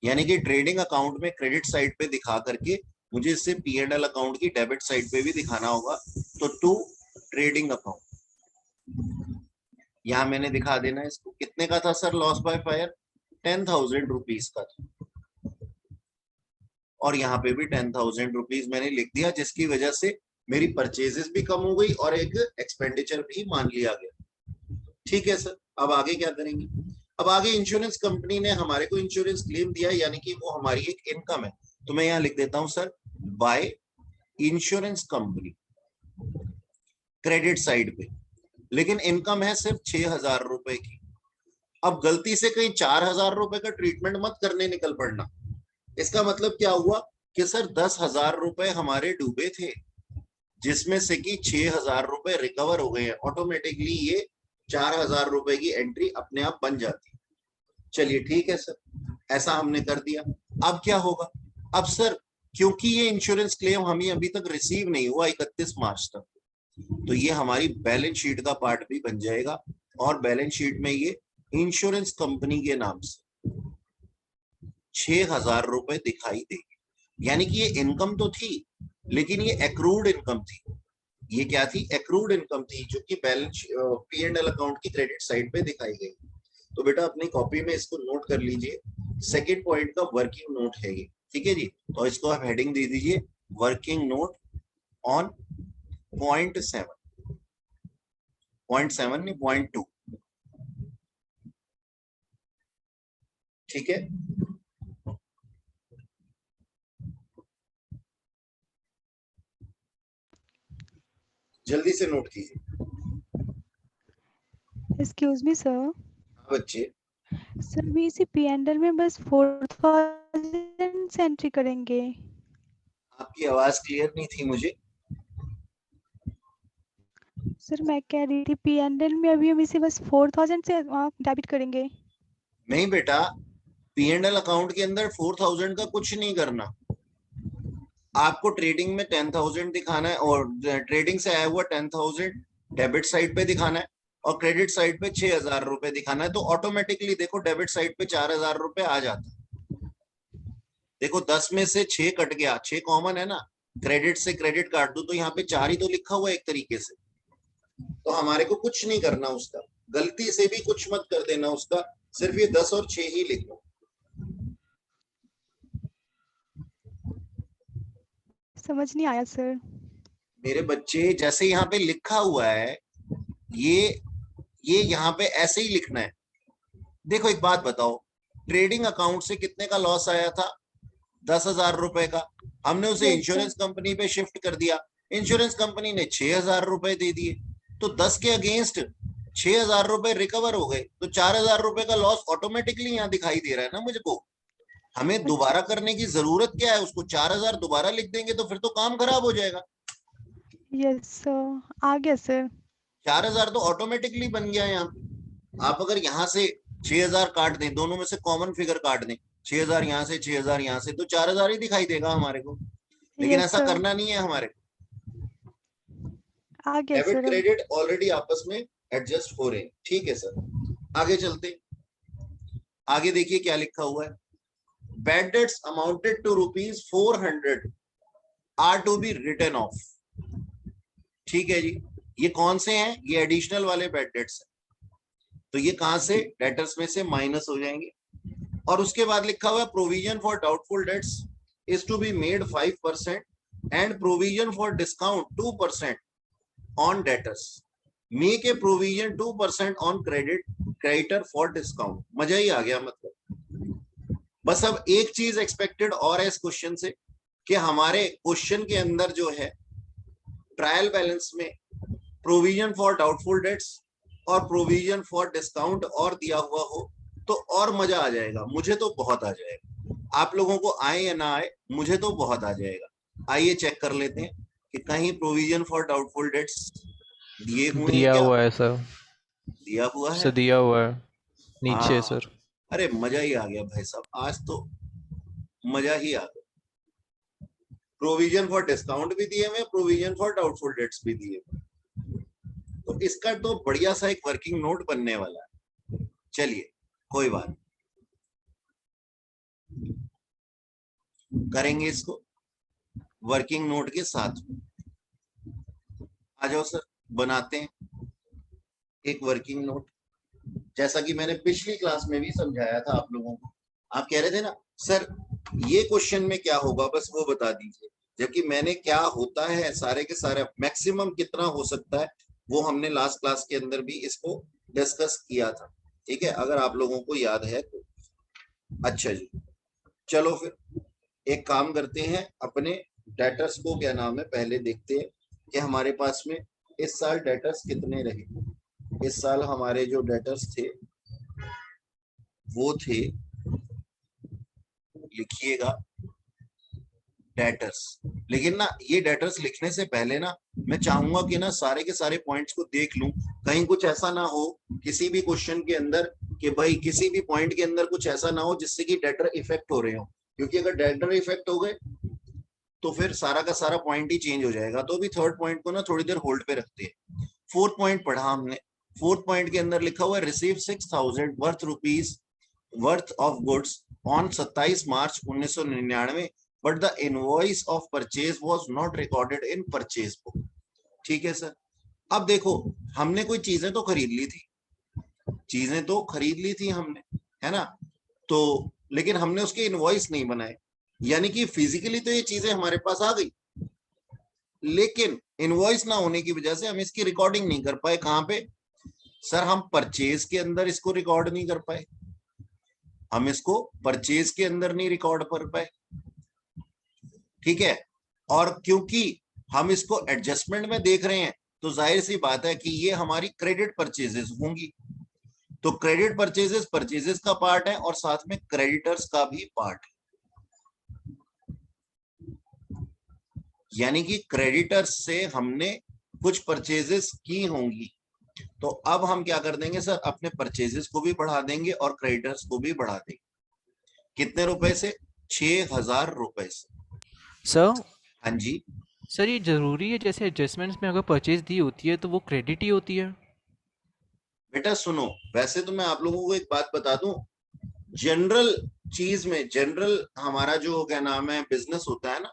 यानी कि ट्रेडिंग अकाउंट में क्रेडिट साइड पे दिखा करके मुझे इससे P&L अकाउंट की डेबिट साइड पे भी दिखाना होगा। तो टू ट्रेडिंग अकाउंट यहां मैंने दिखा देना इसको। कितने का था sir loss by fire, 10,000 rupees का था, और यहाँ पे भी 10,000 रुपीज मैंने लिख दिया, जिसकी वजह से मेरी परचेजेस भी कम हो गई और एक एक्सपेंडिचर भी मान लिया गया। ठीक है सर, अब आगे क्या करेंगे, अब आगे इंश्योरेंस कंपनी ने हमारे को इंश्योरेंस क्लेम दिया, यानी कि वो हमारी एक इनकम है। तो मैं यहाँ लिख देता हूं sir by insurance company credit side पे, लेकिन इनकम है सिर्फ 6,000 रुपए की। अब गलती से कहीं 4,000 रुपए का ट्रीटमेंट मत करने निकल पड़ना। इसका मतलब क्या हुआ कि सर 10,000 रुपए हमारे डूबे थे, जिसमें से कि 6,000 रुपए रिकवर हो गए हैं। ऑटोमेटिकली ये 4,000 रुपए की एंट्री अपने आप बन जाती है। चलिए ठीक है सर, ऐसा हमने कर दिया। अब क्या होगा, अब सर क्योंकि ये इंश्योरेंस क्लेम हमें अभी तक रिसीव नहीं हुआ 31 मार्च तक, तो ये हमारी बैलेंस शीट का पार्ट भी बन जाएगा, और बैलेंस शीट में ये इंश्योरेंस कंपनी के नाम से 6,000 रुपए दिखाई देगी। यानी कि ये इनकम तो थी, लेकिन ये एक्रूड इनकम थी। ये क्या थी, एक्रूड इनकम थी, जो कि बैलेंस P&L अकाउंट की क्रेडिट साइड पे दिखाई गई। तो बेटा अपनी कॉपी में इसको नोट कर लीजिए, सेकेंड पॉइंट का वर्किंग नोट है ये, ठीक है जी। तो इसको आप हेडिंग दे दीजिए वर्किंग नोट ऑन पॉइंट 7 नहीं पॉइंट 2, ठीक है। जल्दी से नोट कीजिए एक्सक्यूज मी सर, बच्चे। सर भी इसी P&L में बस 4,000 एंट्री करेंगे। आपकी आवाज क्लियर नहीं थी मुझे। सर मैं कह रही थी P&L में अभी हम इसे बस 4,000 से डेबिट करेंगे। नहीं बेटा, P&L अकाउंट के अंदर 4,000 का कुछ नहीं करना। आपको ट्रेडिंग में 10,000 दिखाना है, और ट्रेडिंग से आया हुआ 10,000 डेबिट साइड पे दिखाना है, और क्रेडिट साइड पे 6,000 रुपए दिखाना है। तो ऑटोमेटिकली देखो डेबिट साइड पे 4,000 रुपए आ जाता है। देखो 10 में से 6 कट गया, 6 कॉमन है ना, क्रेडिट से क्रेडिट काट दो तो यहाँ पे 4 ही तो लिखा हुआ है एक तरीके से। तो हमारे को कुछ नहीं करना उसका, गलती से भी कुछ मत कर देना उसका, सिर्फ ये 10 और 6 ही लिखो। समझ नहीं आया सर। मेरे बच्चे, जैसे यहाँ पे लिखा हुआ है ये यहाँ पे ऐसे ही लिखना है। देखो एक बात बताओ, ट्रेडिंग अकाउंट से कितने का लॉस आया था, 10,000 रुपए का। हमने उसे इंश्योरेंस कंपनी पे शिफ्ट कर दिया, इंश्योरेंस कंपनी ने 6,000 रुपए दे दिए, तो 10 के अगेंस्ट 6,000 रुपए रिकवर हो गए, तो 4,000 रुपए का लॉस ऑटोमेटिकली यहाँ दिखाई दे रहा है ना मुझको। हमें दोबारा करने की जरूरत क्या है, उसको 4,000 दोबारा लिख देंगे तो फिर तो काम खराब हो जाएगा। यस सर, आ गया सर। 4,000 तो ऑटोमेटिकली बन गया यहाँ पे। आप अगर यहाँ से 6,000 काट दें, दोनों में से कॉमन फिगर काट दें, 6,000 यहाँ से 6,000 यहाँ से, तो 4,000 ही दिखाई देगा हमारे को। लेकिन ऐसा करना नहीं है हमारे को। आ गया डेबिट सर। क्रेडिट ऑलरेडी आपस में एडजस्ट हो रहे हैं, ठीक है सर। आगे चलते, आगे देखिए क्या लिखा हुआ है, bad debts amounted to ₹400 are to be written off. ठीक है जी, ये कौन से हैं, ये एडिशनल वाले बैड डेट्स हैं। तो ये कहां से, डेटर्स में से माइनस हो जाएंगे। और उसके बाद लिखा हुआ है provision for doubtful debts is to be made 5% and provision for discount 2% on debtors. Make a provision 2% on creditor for discount. मजा ही आ गया मतलब। बस अब एक चीज एक्सपेक्टेड और है इस क्वेश्चन से कि हमारे क्वेश्चन के अंदर जो है ट्रायल बैलेंस में प्रोविजन फॉर डाउटफुल डेट्स और प्रोविजन फॉर डिस्काउंट और दिया हुआ हो तो और मजा आ जाएगा। मुझे तो बहुत आ जाएगा, आप लोगों को आए या ना आए, मुझे तो बहुत आ जाएगा। आइए चेक कर लेते हैं कि कहीं प्रोविजन फॉर डाउटफुल डेट्स दिए हुए हैं दिया क्या? हुआ है सर, दिया हुआ है, सर दिया हुआ है नीचे हाँ। सर। अरे मजा ही आ गया भाई साहब, आज तो मजा ही आ गया। प्रोविजन फॉर डिस्काउंट भी दिए हुए, प्रोविजन फॉर डाउटफुल डेट्स भी दिए हुए, तो इसका तो बढ़िया सा एक वर्किंग नोट बनने वाला है। चलिए कोई बात नहीं, करेंगे इसको वर्किंग नोट के साथ। आ जाओ सर, बनाते हैं एक वर्किंग नोट, जैसा कि मैंने पिछली क्लास में भी समझाया था आप लोगों को। आप कह रहे थे ना सर ये क्वेश्चन में क्या होगा, बस वो बता दीजिए, जबकि मैंने क्या होता है सारे के सारे मैक्सिमम कितना हो सकता है वो हमने लास्ट क्लास के अंदर भी इसको डिस्कस किया था। ठीक है, अगर आप लोगों को याद है तो। अच्छा जी, चलो फिर एक काम करते हैं, अपने डेटर्स को क्या नाम है पहले देखते हैं कि हमारे पास में इस साल डेटर्स कितने रहे। इस साल हमारे जो डेटर्स थे वो थे, लिखिएगा डेटर्स। लेकिन ना ये डेटर्स लिखने से पहले ना मैं चाहूंगा कि ना सारे के सारे पॉइंट्स को देख लूं, कहीं कुछ ऐसा ना हो किसी भी क्वेश्चन के अंदर कि भाई किसी भी पॉइंट के अंदर कुछ ऐसा ना हो जिससे कि डेटर इफेक्ट हो रहे हो, क्योंकि अगर डेटर इफेक्ट हो गए तो फिर सारा का सारा पॉइंट ही चेंज हो जाएगा। तो भी थर्ड पॉइंट को ना थोड़ी देर होल्ड पे रखते हैं। फोर्थ पॉइंट पढ़ा हमने, फोर्थ पॉइंट के अंदर लिखा हुआ है receive 6,000 worth of goods on 27 March 1999 but the invoice of purchase was not recorded in purchase book. ठीक है सर, अब देखो हमने कोई चीजें तो खरीद ली थी, चीजें तो खरीद ली थी हमने, है ना, तो लेकिन हमने उसके इनवॉइस नहीं बनाए, यानी कि फिजिकली तो ये चीजें हमारे पास आ गई, लेकिन इनवॉइस ना होने की वजह से हम इसकी रिकॉर्डिंग नहीं कर पाए। कहां पे सर? हम परचेज के अंदर इसको रिकॉर्ड नहीं कर पाए, हम इसको परचेज के अंदर नहीं रिकॉर्ड कर पाए। ठीक है, और क्योंकि हम इसको एडजस्टमेंट में देख रहे हैं तो जाहिर सी बात है कि ये हमारी क्रेडिट परचेजेस होंगी। तो क्रेडिट परचेजेस परचेजेस का पार्ट है और साथ में क्रेडिटर्स का भी पार्ट है, यानी कि क्रेडिटर्स से हमने कुछ परचेजेस की होंगी। तो अब हम क्या कर देंगे सर, अपने परचेजेस को भी बढ़ा देंगे और क्रेडिटर्स को भी बढ़ा देंगे। कितने रुपए से? 6,000 रुपए से। सर हाँ जी, सर ये जरूरी है जैसे एडजस्टमेंट्स में अगर परचेज दी होती है तो वो क्रेडिट ही होती है? बेटा सुनो, वैसे तो मैं आप लोगों को एक बात बता दूं, जनरल चीज में, जनरल हमारा जो क्या नाम है बिजनेस होता है ना,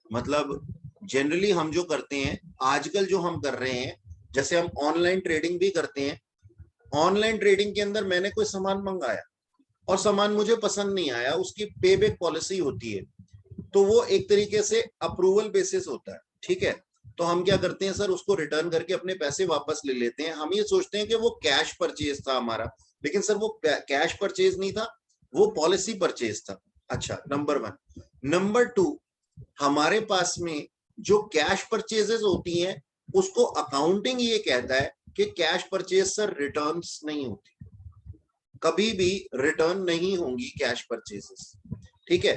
मतलब जनरली हम जो करते हैं आजकल जो हम कर रहे हैं, जैसे हम ऑनलाइन ट्रेडिंग भी करते हैं। ऑनलाइन ट्रेडिंग के अंदर मैंने कोई सामान मंगाया और सामान मुझे पसंद नहीं आया, उसकी पे बैक पॉलिसी होती है, तो वो एक तरीके से अप्रूवल बेसिस होता है। ठीक है, तो हम क्या करते हैं सर, उसको रिटर्न करके अपने पैसे वापस ले लेते हैं। हम ये सोचते हैं कि वो कैश परचेज था हमारा, लेकिन सर वो कैश परचेज नहीं था, वो पॉलिसी परचेज था। अच्छा, नंबर 1। नंबर 2, हमारे पास में जो कैश परचेजेस होती हैं उसको अकाउंटिंग ये कहता है कि कैश परचेज सर रिटर्न्स नहीं होती, कभी भी रिटर्न नहीं होंगी कैश परचेजेस। ठीक है,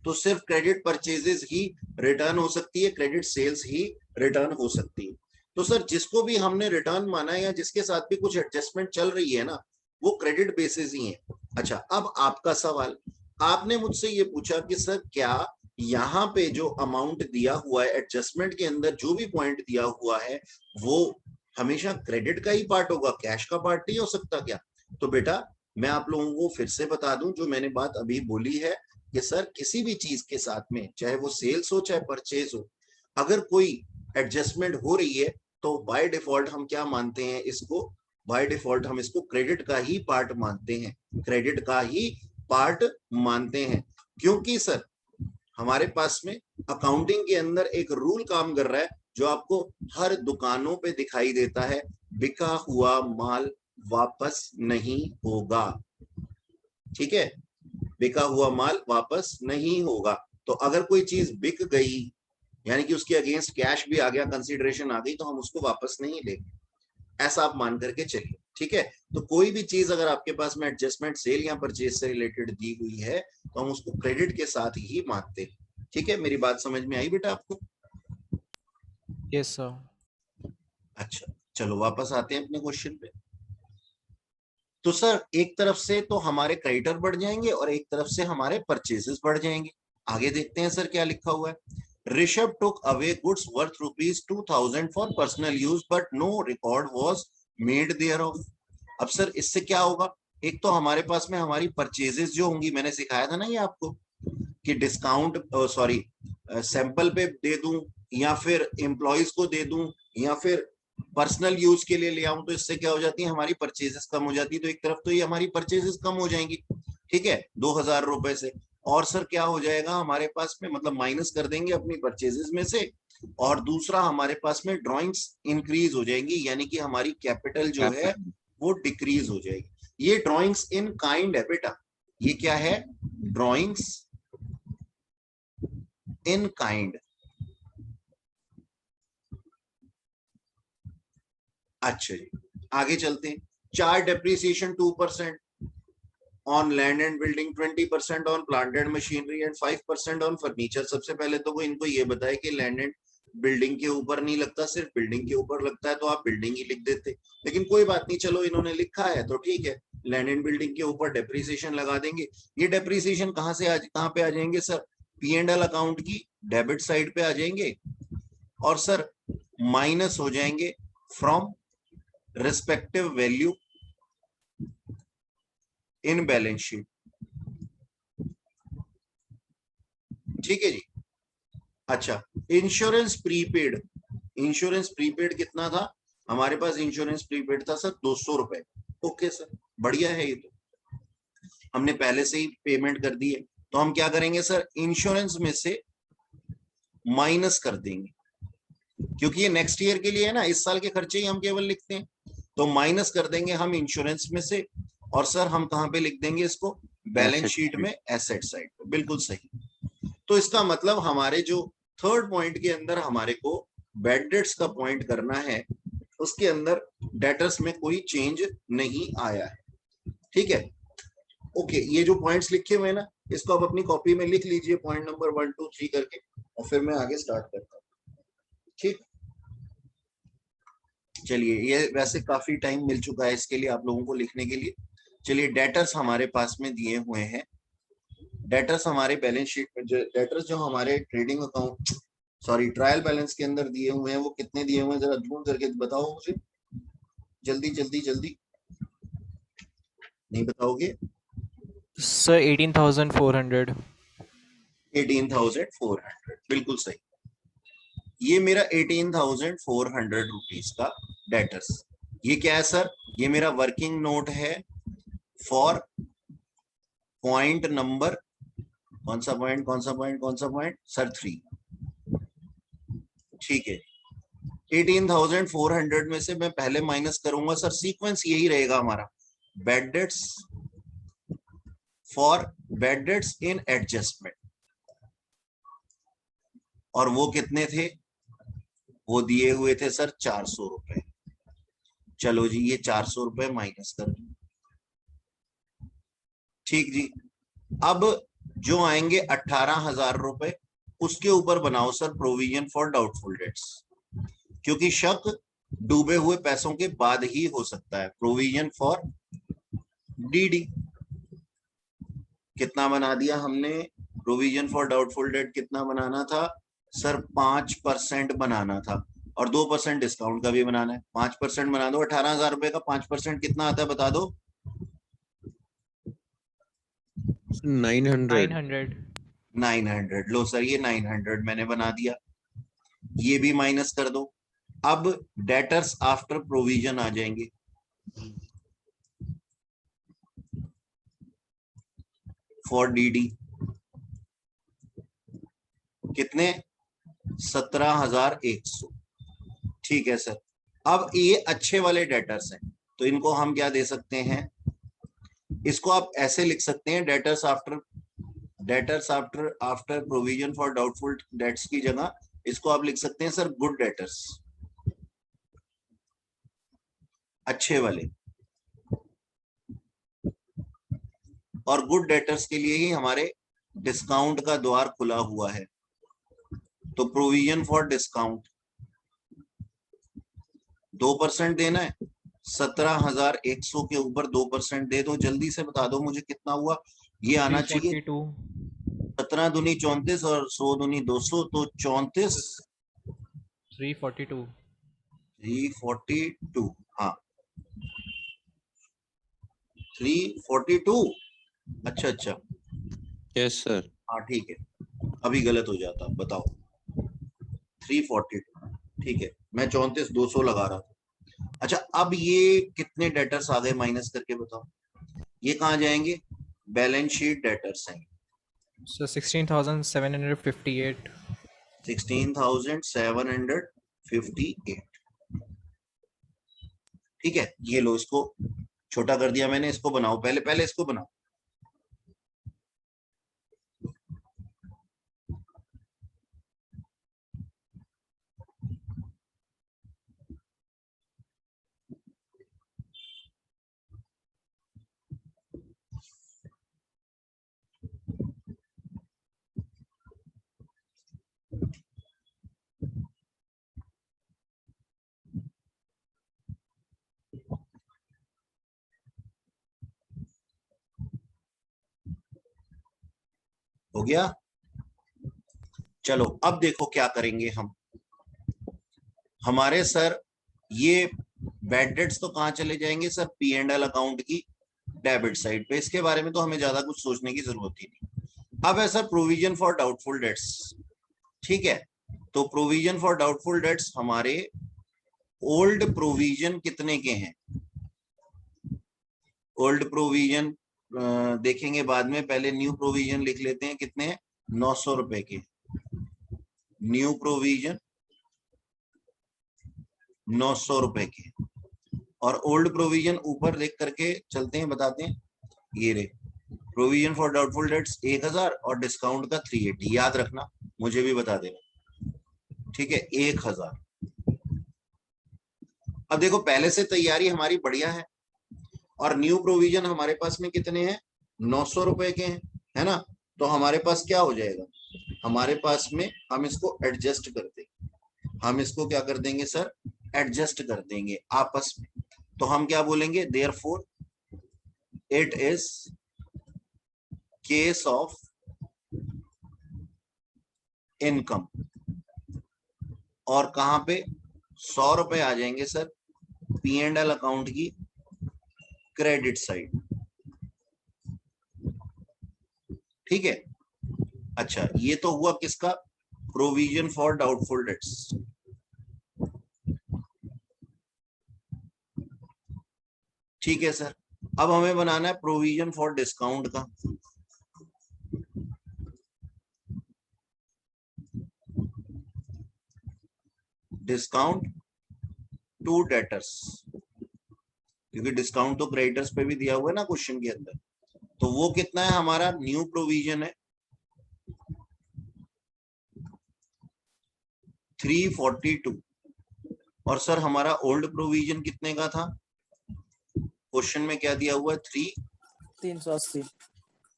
तो सिर्फ क्रेडिट परचेजेस ही रिटर्न हो सकती है, क्रेडिट सेल्स ही रिटर्न हो सकती है। तो सर जिसको भी हमने रिटर्न माना है या जिसके साथ भी कुछ एडजस्टमेंट चल रही है ना, वो क्रेडिट बेसिस ही है। अच्छा, अब आपका सवाल, आपने मुझसे ये पूछा कि सर क्या यहाँ पे जो अमाउंट दिया हुआ है एडजस्टमेंट के अंदर, जो भी पॉइंट दिया हुआ है वो हमेशा क्रेडिट का ही पार्ट होगा, कैश का पार्ट नहीं हो सकता क्या? तो बेटा मैं आप लोगों को फिर से बता दूं जो मैंने बात अभी बोली है कि सर किसी भी चीज के साथ में, चाहे वो सेल्स हो चाहे परचेज हो, अगर कोई एडजस्टमेंट हो रही है तो बाय डिफॉल्ट हम क्या मानते हैं इसको? बाय डिफॉल्ट हम इसको क्रेडिट का ही पार्ट मानते हैं, क्रेडिट का ही पार्ट मानते हैं। क्योंकि सर हमारे पास में अकाउंटिंग के अंदर एक रूल काम कर रहा है जो आपको हर दुकानों पे दिखाई देता है, बिका हुआ माल वापस नहीं होगा। ठीक है, बिका हुआ माल वापस नहीं होगा। तो अगर कोई चीज बिक गई यानी कि उसके अगेंस्ट कैश भी आ गया, कंसीडरेशन आ गई, तो हम उसको वापस नहीं लेंगे, ऐसा आप मान करके चलिए। ठीक है, तो कोई भी चीज अगर आपके पास में एडजस्टमेंट सेल या परचेज से रिलेटेड दी हुई है तो हम उसको क्रेडिट के साथ ही मानते हैं। ठीक है, मेरी बात समझ में आई बेटा आपको? Yes sir. अच्छा, चलो वापस आते हैं अपने क्वेश्चन पे। तो सर एक तरफ से तो हमारे क्रेडिटर बढ़ जाएंगे और एक तरफ से हमारे परचेजेस बढ़ जाएंगे। आगे देखते हैं सर क्या लिखा हुआ है। Rishabh took away goods worth ₹2000 for personal use but no record was made there of. अब सर इससे क्या होगा, एक तो हमारे पास में हमारी परचेजेस जो होंगी, मैंने सिखाया था ना ये आपको कि डिस्काउंट सॉरी सैंपल पे दे दूं या फिर एम्प्लॉयज को दे दूं या फिर पर्सनल यूज के लिए ले आऊं, तो इससे क्या हो जाती है, हमारी परचेजेस कम हो जाती है। तो एक तरफ तो ये हमारी परचेजेस कम हो जाएंगी, ठीक है, 2000 रुपए से। और सर क्या हो जाएगा हमारे पास में, मतलब माइनस कर देंगे अपनी परचेजेस में से, और दूसरा हमारे पास में ड्रॉइंग्स इंक्रीज हो जाएंगी, यानी कि हमारी कैपिटल जो है वो डिक्रीज हो जाएगी। ये ड्रॉइंग्स इन काइंड है बेटा, ये क्या है, ड्रॉइंग्स इन काइंड। अच्छा जी, आगे चलते हैं। Charge depreciation 2% on land and building, 20% on plant and machinery and 5% on furniture. सबसे पहले तो वो इनको ये बताए कि लैंड एंड बिल्डिंग के ऊपर नहीं लगता, सिर्फ बिल्डिंग के ऊपर लगता है, तो आप बिल्डिंग ही लिख देते, लेकिन कोई बात नहीं, चलो इन्होंने लिखा है तो ठीक है, लैंड एंड बिल्डिंग के ऊपर डेप्रिसिएशन लगा देंगे। ये डेप्रिसिएशन कहाँ से कहाँ पे आ जाएंगे सर, P&L अकाउंट की डेबिट साइड पे आ जाएंगे, और सर माइनस हो जाएंगे from respective value in balance sheet. ठीक है जी। अच्छा, इंश्योरेंस प्रीपेड, इंश्योरेंस प्रीपेड कितना था हमारे पास, इंश्योरेंस प्रीपेड था सर 200 रुपए। ओके सर, बढ़िया है, ये तो हमने पहले से ही पेमेंट कर दी है। तो हम क्या करेंगे सर, इंश्योरेंस में से माइनस कर देंगे, क्योंकि ये नेक्स्ट ईयर के लिए है ना, इस साल के खर्चे ही हम केवल लिखते हैं, तो माइनस कर देंगे हम इंश्योरेंस में से, और सर हम कहां पे लिख देंगे इसको, बैलेंस शीट में एसेट साइड पे। बिल्कुल सही। तो इसका मतलब हमारे जो थर्ड पॉइंट के अंदर हमारे को बैड डेट्स का पॉइंट करना है, उसके अंदर डेटर्स में कोई चेंज नहीं आया है। ठीक है, ओके, ये जो पॉइंट्स लिखे हुए हैं ना, इसको आप अपनी कॉपी में लिख लीजिए, पॉइंट नंबर 1 2 3 करके, और फिर मैं आगे स्टार्ट करता हूँ। ठीक, चलिए, ये वैसे काफी टाइम मिल चुका है इसके लिए आप लोगों को लिखने के लिए। चलिए, डेटर्स हमारे पास में दिए हुए हैं, डेटर्स हमारे बैलेंस शीट में, जो डेटर्स जो हमारे trading account sorry trial balance के अंदर दिए हुए हैं, वो कितने दिए हुए हैं जरा ढूंढ करके बताओ मुझे, जल्दी जल्दी जल्दी। नहीं बताओगे सर 18,400। 18,400, बिल्कुल सही। ये मेरा 18,400 रुपीज का डेटर्स, ये क्या है सर, ये मेरा वर्किंग नोट है फॉर पॉइंट नंबर, कौन सा पॉइंट कौन सा पॉइंट कौन सा पॉइंट सर, 3। ठीक है, 18,400 में से मैं पहले माइनस करूंगा सर, सीक्वेंस यही रहेगा हमारा, bad debts for bad debts in adjustment, और वो कितने थे, वो दिए हुए थे सर 400 रुपए। चलो जी, ये 400 रुपए माइनस कर दो। ठीक जी, अब जो आएंगे 18,000 रुपए, उसके ऊपर बनाओ sir provision for doubtful dates, क्योंकि शक डूबे हुए पैसों के बाद ही हो सकता है। प्रोविजन फॉर डीडी कितना बना दिया हमने, प्रोविजन फॉर डाउटफुल डेट कितना बनाना था सर, 5% बनाना था, और 2% डिस्काउंट का भी बनाना है। 5% बना दो, 18,000 रुपए का 5% कितना आता है बता दो, 900। 900। लो सर, ये 900 मैंने बना दिया, ये भी माइनस कर दो। अब डेटर्स आफ्टर प्रोविजन आ जाएंगे, फॉर डीडी कितने, 17,100। ठीक है सर, अब ये अच्छे वाले डेटर्स हैं, तो इनको हम क्या दे सकते हैं, इसको आप ऐसे लिख सकते हैं, debtors after debtors after provision for doubtful dates की जगह इसको आप लिख सकते हैं सर गुड डेटर्स, अच्छे वाले। और गुड डेटर्स के लिए ही हमारे डिस्काउंट का द्वार खुला हुआ है। तो प्रोविजन फॉर डिस्काउंट 2% देना है, 17,100 के ऊपर 2% दे दो। जल्दी से बता दो मुझे कितना हुआ, ये आना चाहिए 342 17 दूनी 34 और 100 दूनी 200, तो 34 342 342, हाँ 342। अच्छा अच्छा, यस सर। हाँ ठीक है, अभी गलत हो जाता, बताओ 342, ठीक है, मैं 34,200 लगा रहा था। अच्छा, अब ये कितने डेटर्स आ गए माइनस करके बताओ, ये कहाँ जाएंगे, बैलेंस शीट डेटर्स हैं। सर 16,758 16,758, ठीक है। ये लो, इसको छोटा कर दिया मैंने, इसको बनाओ, पहले इसको बनाओ। हो गया, चलो अब देखो क्या करेंगे हम। हमारे सर ये बैड डेट्स तो कहाँ चले जाएंगे सर, P&L अकाउंट की डेबिट साइड पे। इसके बारे में तो हमें ज्यादा कुछ सोचने की जरूरत ही नहीं। अब है sir provision for doubtful dates, ठीक है। तो प्रोविजन फॉर डाउटफुल डेट्स हमारे ओल्ड प्रोविजन कितने के हैं, ओल्ड प्रोविजन देखेंगे बाद में, पहले न्यू प्रोविजन लिख लेते हैं, कितने हैं, 900 रुपए के न्यू प्रोविजन, 900 रुपए के। और ओल्ड प्रोविजन ऊपर देख करके चलते हैं, बताते हैं, ये रे प्रोविजन फॉर डाउटफुल डेट्स 1000 और डिस्काउंट का 380, याद रखना, मुझे भी बता देना, ठीक है, 1000। अब देखो पहले से तैयारी हमारी बढ़िया है, और न्यू प्रोविजन हमारे पास में कितने हैं, 900 रुपए के हैं, है ना। तो हमारे पास क्या हो जाएगा, हमारे पास में हम इसको एडजस्ट कर देंगे, हम इसको क्या कर देंगे सर, एडजस्ट कर देंगे आपस में। तो हम क्या बोलेंगे, therefore it is case of income, और कहां पे 100 रुपए आ जाएंगे सर, P&L अकाउंट की क्रेडिट साइड, ठीक है। अच्छा, ये तो हुआ किसका, प्रोविजन फॉर डाउटफुल डेट्स। ठीक है सर, अब हमें बनाना है प्रोविजन फॉर डिस्काउंट का। डिस्काउंट टू डेटर्स, क्योंकि डिस्काउंट तो क्रेडिटर्स पे भी दिया हुआ है ना क्वेश्चन के अंदर। तो वो कितना है हमारा, न्यू प्रोविजन है 342, और सर हमारा ओल्ड प्रोविजन कितने का था, क्वेश्चन में क्या दिया हुआ है, 380।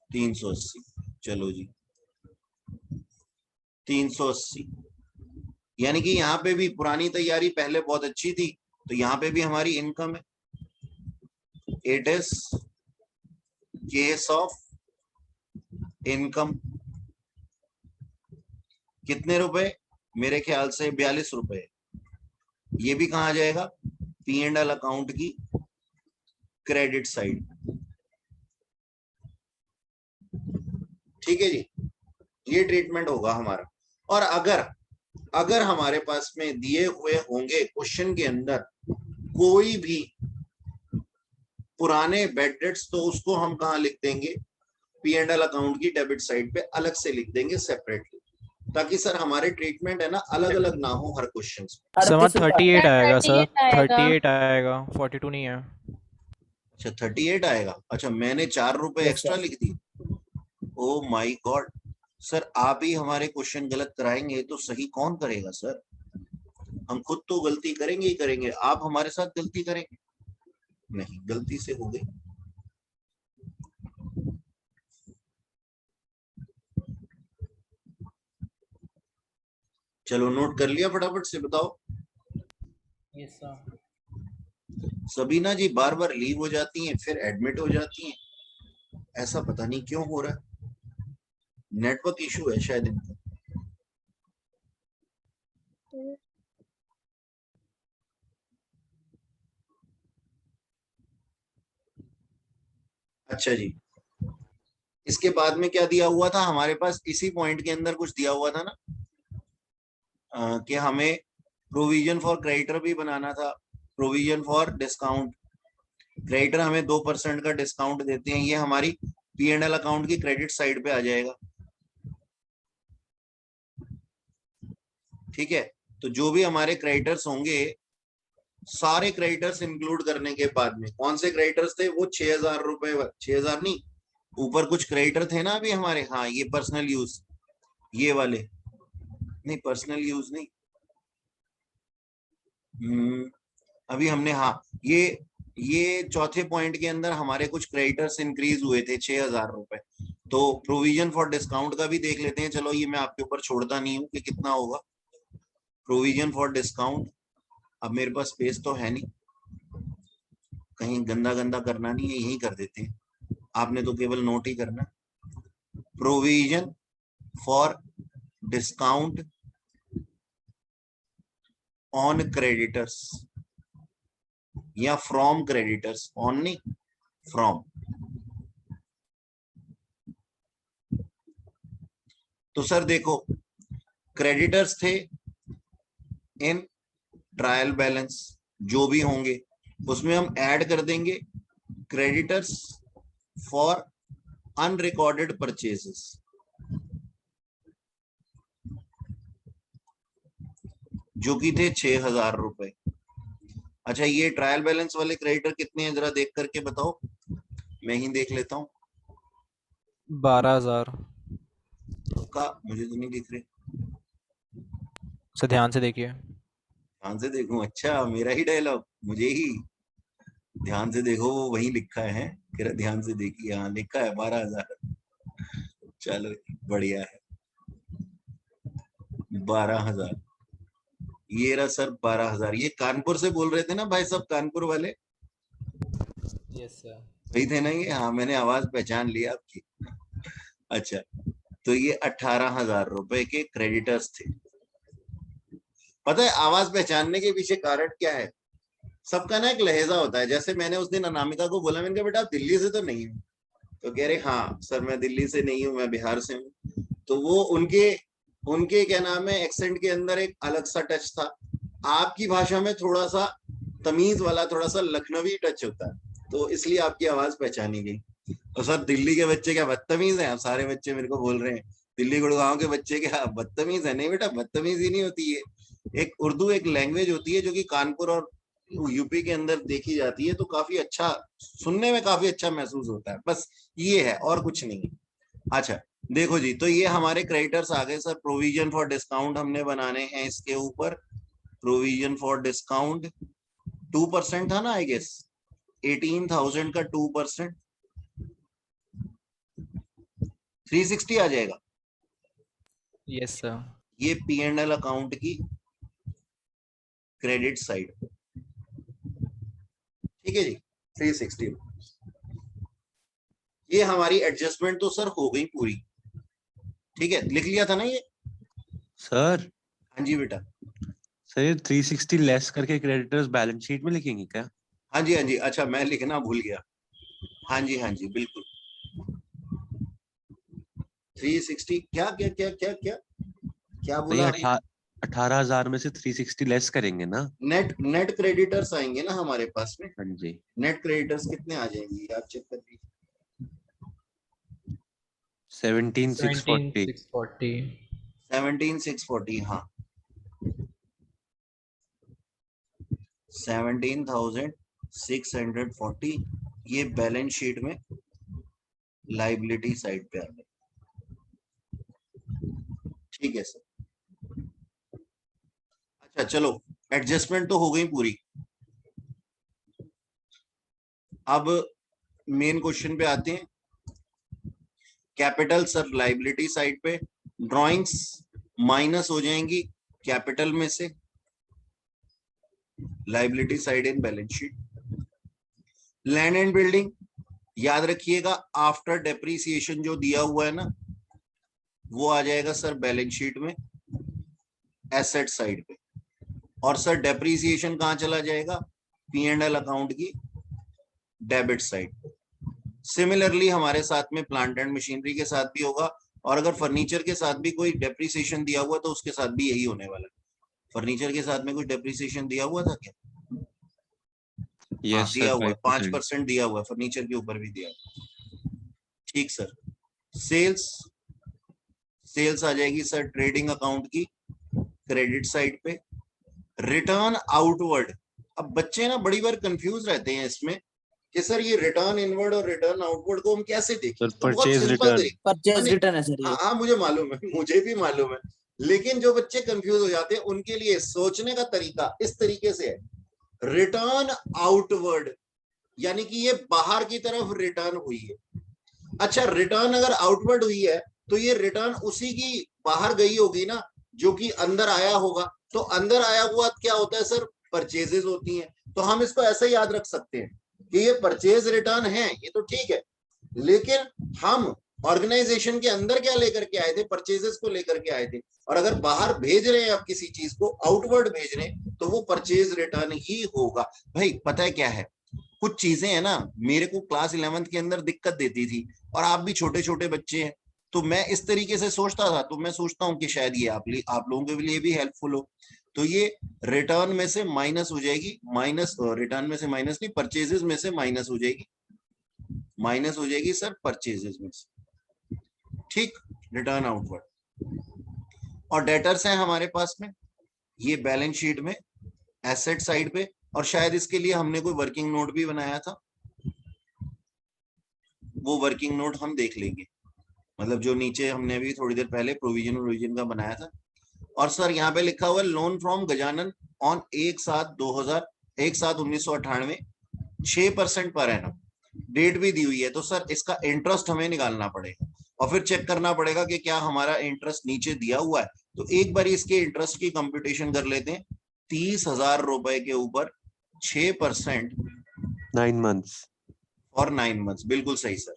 380, चलो जी 380, यानी कि यहाँ पे भी पुरानी तैयारी पहले बहुत अच्छी थी, तो यहाँ पे भी हमारी इनकम है, it is case of income. कितने रुपए, मेरे ख्याल से 42 रुपए। ये भी कहा जाएगा, P&L अकाउंट की क्रेडिट साइड, ठीक है जी, ये ट्रीटमेंट होगा हमारा। और अगर हमारे पास में दिए हुए होंगे क्वेश्चन के अंदर कोई भी पुराने बैड डेट्स, तो उसको हम कहाँ लिख देंगे, P&L अकाउंट की डेबिट साइड पे अलग से लिख देंगे सेपरेटली, ताकि सर हमारे ट्रीटमेंट है ना अलग अलग ना हो हर क्वेश्चन में। सर 38 आएगा सर, 38 आएगा। 38 आएगा, 42 नहीं है। अच्छा 38 आएगा, अच्छा मैंने 4 रुपए Yes, एक्स्ट्रा sir. लिख दी, ओ माय गॉड सर, आप ही हमारे क्वेश्चन गलत कराएंगे तो सही कौन करेगा सर? हम खुद तो गलती करेंगे ही करेंगे, आप हमारे साथ गलती करेंगे नहीं? गलती से हो गई। चलो नोट कर लिया, फटाफट से बताओ। Yes sir. सबीना जी बार बार लीव हो जाती हैं, फिर एडमिट हो जाती हैं, ऐसा पता नहीं क्यों हो रहा है। नेटवर्क इशू है शायद इनका। अच्छा जी, इसके बाद में क्या दिया हुआ था हमारे पास? इसी पॉइंट के अंदर कुछ दिया हुआ था ना, कि हमें प्रोविजन फॉर क्रेडिटर भी बनाना था, प्रोविजन फॉर डिस्काउंट। क्रेडिटर हमें 2% का डिस्काउंट देते हैं, ये हमारी P&L अकाउंट की क्रेडिट साइड पे आ जाएगा। ठीक है, तो जो भी हमारे क्रेडिटर्स होंगे, सारे क्रेडिटर्स इंक्लूड करने के बाद में, कौन से क्रेडिटर्स थे वो? 6,000 रुपए, 6,000 नहीं, ऊपर कुछ क्रेडिटर थे ना अभी हमारे। हाँ, ये पर्सनल यूज, ये वाले नहीं, पर्सनल यूज नहीं। अभी हमने, हाँ, ये चौथे पॉइंट के अंदर हमारे कुछ क्रेडिटर्स इंक्रीज हुए थे 6,000 रुपए। तो प्रोविजन फॉर डिस्काउंट का भी देख लेते हैं। चलो, ये मैं आपके ऊपर छोड़ता नहीं हूँ कि कितना होगा प्रोविजन फॉर डिस्काउंट। अब मेरे पास स्पेस तो है नहीं, कहीं गंदा गंदा करना नहीं है, यही कर देते हैं। आपने तो केवल नोट ही करना। Provision for discount on creditors, या फ्रॉम क्रेडिटर्स, ऑन नहीं, फ्रॉम। तो सर देखो, क्रेडिटर्स थे इन ट्रायल बैलेंस, जो भी होंगे उसमें हम ऐड कर देंगे क्रेडिटर्स फॉर अनरिकॉर्डेड परचेजेस, जो कि थे 6,000 रुपए। अच्छा, ये ट्रायल बैलेंस वाले क्रेडिटर कितने हैं जरा देख करके बताओ, मैं ही देख लेता हूँ। 12,000 का मुझे तो नहीं दिख रहे, से ध्यान से देखिए। ध्यान से देखूं? अच्छा, मेरा ही डायलॉग, मुझे ही ध्यान से देखो, वो वही लिखा है, फिर ध्यान से देखिए। हाँ, लिखा है 12,000। चलो बढ़िया है, 12,000। ये रहा सर 12,000। ये कानपुर से बोल रहे थे ना भाई साहब, कानपुर वाले यस सर। वही थे ना ये? हाँ, मैंने आवाज पहचान लिया आपकी। अच्छा, तो ये 18,000 रुपए के क्रेडिटर्स थे। पता है आवाज पहचानने के पीछे कारण क्या है? सबका ना एक लहजा होता है। जैसे मैंने उस दिन अनामिका को बोला, मैंने कहा बेटा आप दिल्ली से तो नहीं हो? तो कह रहे हाँ सर, मैं दिल्ली से नहीं हूँ, मैं बिहार से हूँ। तो वो उनके उनके क्या नाम है, एक्सेंट के अंदर एक अलग सा टच था। आपकी भाषा में थोड़ा सा तमीज वाला, थोड़ा सा लखनवी टच होता है, तो इसलिए आपकी आवाज पहचानी गई। तो सर, दिल्ली के बच्चे क्या बदतमीज हैं? आप सारे बच्चे मेरे को बोल रहे हैं दिल्ली गुड़गांव के बच्चे क्या बदतमीज है? नहीं बेटा, बदतमीजी नहीं होती है। एक उर्दू एक लैंग्वेज होती है जो कि कानपुर और यूपी के अंदर देखी जाती है, तो काफी अच्छा सुनने में, काफी अच्छा महसूस होता है। बस ये है, और कुछ नहीं है। अच्छा देखो जी, तो ये हमारे क्रेडिटर्स आ गए सर। प्रोविजन फॉर डिस्काउंट हमने बनाने हैं इसके ऊपर। प्रोविजन फॉर डिस्काउंट 2% था ना आई गेस, 18,000 का 2%, 360 आ जाएगा। Yes sir. ये P&L अकाउंट की क्रेडिट साइड, ठीक है जी, 360। ये हमारी एडजस्टमेंट तो सर हो गई पूरी, ठीक है, लिख लिया था ना ये? सर हाँ जी बेटा। सर ये 360 लेस करके क्रेडिटर्स बैलेंस शीट में लिखेंगे क्या? हाँ जी, हाँ जी, अच्छा मैं लिखना भूल गया। हाँ जी, हाँ जी, बिल्कुल। 360 क्या क्या क्या क्या क्या क्या तो बोला ये अभी? 18,000 में से 360 लेस करेंगे ना? नेट क्रेडिटर्स आएंगे ना हमारे पास में। हाँ जी। नेट क्रेडिटर्स कितने आ जाएंगे आप चेक कर लीजिए। 17,640। 17,640। 17,640, हाँ, 17,640। ये बैलेंस शीट में लाइबिलिटी साइड पे आ गए। ठीक है सर। अच्छा चलो, एडजस्टमेंट तो हो गई पूरी। अब मेन क्वेश्चन पे आते हैं। कैपिटल सर लाइबिलिटी साइड पे, ड्राइंग्स माइनस हो जाएंगी कैपिटल में से, liability side in balance sheet. Land and building याद रखिएगा, आफ्टर डेप्रीसिएशन जो दिया हुआ है ना, वो आ जाएगा सर बैलेंस शीट में एसेट साइड पे। और सर डेप्रीसिएशन कहां चला जाएगा? P&L अकाउंट की डेबिट साइड पे। सिमिलरली हमारे साथ में प्लांट एंड मशीनरी के साथ भी होगा, और अगर फर्नीचर के साथ भी कोई डेप्रीसिएशन दिया हुआ तो उसके साथ भी यही होने वाला है। फर्नीचर के साथ में कुछ डेप्रीसिएशन दिया हुआ था क्या? यस दिया सर, हुआ है, 5%। 5% दिया हुआ है, फर्नीचर के ऊपर भी दिया हुआ है। ठीक सर। सेल्स आ जाएगी सर ट्रेडिंग अकाउंट की क्रेडिट साइड पे। रिटर्न आउटवर्ड, अब बच्चे ना बड़ी बार कंफ्यूज रहते हैं इसमें कि सर ये रिटर्न इनवर्ड और रिटर्न आउटवर्ड को हम कैसे देखें? सर तो बहुत परचेज सिंपल रिटर्न, तरीका। परचेज रिटर्न है सर ये। हाँ मुझे मालूम है, मुझे भी मालूम है, लेकिन जो बच्चे कंफ्यूज हो जाते हैं उनके लिए सोचने का तरीका इस तरीके से है। रिटर्न आउटवर्ड यानी कि ये बाहर की तरफ रिटर्न हुई है। अच्छा, रिटर्न अगर आउटवर्ड हुई है तो ये रिटर्न उसी की बाहर गई होगी ना जो कि अंदर आया होगा। तो अंदर आया हुआ क्या होता है सर? परचेजेस होती हैं। तो हम इसको ऐसे याद रख सकते हैं कि ये परचेज रिटर्न है, ये तो ठीक है, लेकिन हम ऑर्गेनाइजेशन के अंदर क्या लेकर के आए थे? परचेजेस को लेकर के आए थे। और अगर बाहर भेज रहे हैं आप किसी चीज को, आउटवर्ड भेज रहे हैं, तो वो परचेज रिटर्न ही होगा। भाई पता है क्या है, कुछ चीजें है ना मेरे को क्लास 11th के अंदर दिक्कत देती थी, और आप भी छोटे छोटे बच्चे हैं, तो मैं इस तरीके से सोचता था, तो मैं सोचता हूँ कि शायद ये आप लोगों के लिए भी हेल्पफुल हो। तो ये रिटर्न में से माइनस हो जाएगी, माइनस रिटर्न में से माइनस नहीं, परचेजेस में से माइनस हो जाएगी, माइनस हो जाएगी सर परचेजेस में से। ठीक, रिटर्न आउटवर्ड। और डेटर्स हैं हमारे पास में, ये बैलेंस शीट में एसेट साइड पे, और शायद इसके लिए हमने कोई वर्किंग नोट भी बनाया था, वो वर्किंग नोट हम देख लेंगे, मतलब जो नीचे हमने अभी थोड़ी देर पहले प्रोविजन का बनाया था। और सर यहाँ पे लिखा हुआ है loan from Gajanan on 1/7/1998 6% per annum, date भी दी हुई है। तो सर इसका इंटरेस्ट हमें निकालना पड़ेगा और फिर चेक करना पड़ेगा कि क्या हमारा इंटरेस्ट नीचे दिया हुआ है। तो एक बार इसके इंटरेस्ट की कंप्यूटेशन कर लेते हैं। 30,000 रुपए के ऊपर 6% 9 months। और 9 months, बिल्कुल सही सर,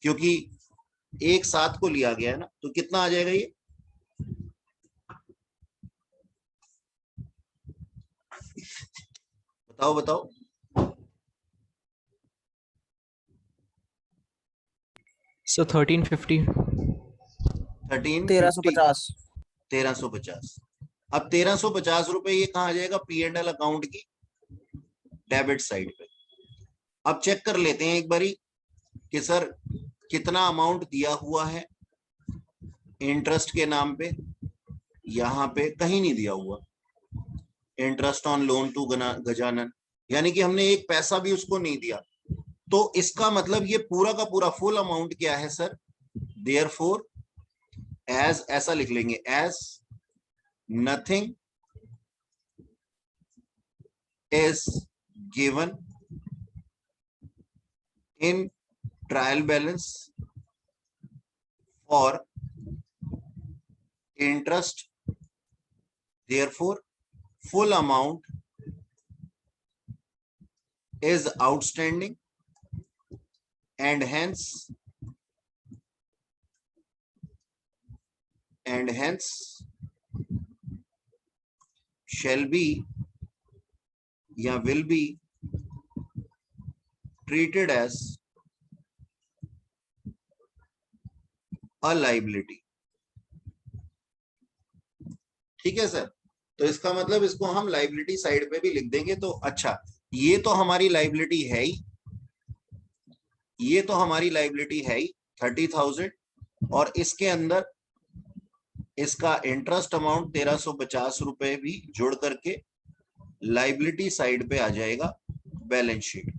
क्योंकि 1/7 को लिया गया है ना, तो कितना आ जाएगा ये? बताओ बताओ। सो 1350। 1350। 1350। अब 1350 रुपए ये कहाँ आ जाएगा? P&L अकाउंट की डेबिट साइड पे। अब चेक कर लेते हैं एक बारी कि सर कितना अमाउंट दिया हुआ है इंटरेस्ट के नाम पे। यहाँ पे कहीं नहीं दिया हुआ interest on loan to Gajanan, यानी कि हमने एक पैसा भी उसको नहीं दिया। तो इसका मतलब ये पूरा का पूरा फुल अमाउंट क्या है सर? देयरफॉर एज, ऐसा लिख लेंगे, as nothing is given in trial balance for interest, therefore full amount is outstanding and hence shall be या will be treated as a liability। ठीक है सर, तो इसका मतलब इसको हम लाइबिलिटी साइड पे भी लिख देंगे। तो अच्छा, ये तो हमारी लाइबिलिटी है ही, ये तो हमारी लाइबिलिटी है ही 30,000, और इसके अंदर इसका इंटरेस्ट अमाउंट 1350 रुपए भी जुड़ करके लाइबिलिटी साइड पे आ जाएगा बैलेंस शीट।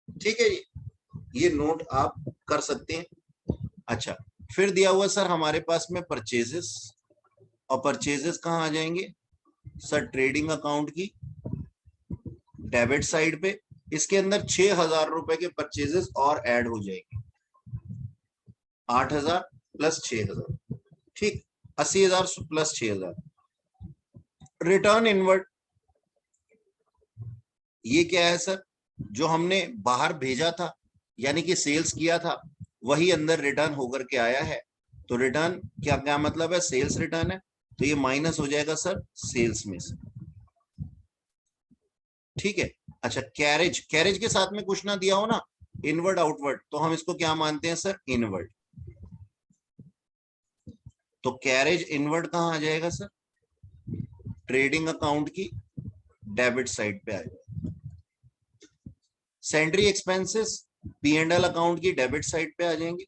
ठीक है जी, ये नोट आप कर सकते हैं। अच्छा, फिर दिया हुआ सर हमारे पास में परचेजेस, और परचेजेस कहाँ आ जाएंगे सर ट्रेडिंग अकाउंट की डेबिट साइड पे। इसके अंदर 6,000 रुपए के परचेजेस और ऐड हो जाएंगे, 8,000 प्लस 6,000, ठीक 80,000 प्लस 6,000। रिटर्न इनवर्ड, ये क्या है सर, जो हमने बाहर भेजा था यानी कि सेल्स किया था वही अंदर रिटर्न होकर के आया है। तो रिटर्न क्या क्या मतलब है, सेल्स रिटर्न है, तो ये माइनस हो जाएगा सर सेल्स में से, ठीक है। अच्छा कैरेज, कैरेज के साथ में कुछ ना दिया हो ना इनवर्ड आउटवर्ड, तो हम इसको क्या मानते हैं सर इनवर्ड। तो कैरेज इनवर्ड कहां आ जाएगा सर, ट्रेडिंग अकाउंट की डेबिट साइड पे आ जाएगा। सेंट्री एक्सपेंसेस P&L अकाउंट की डेबिट साइड पे आ जाएंगे।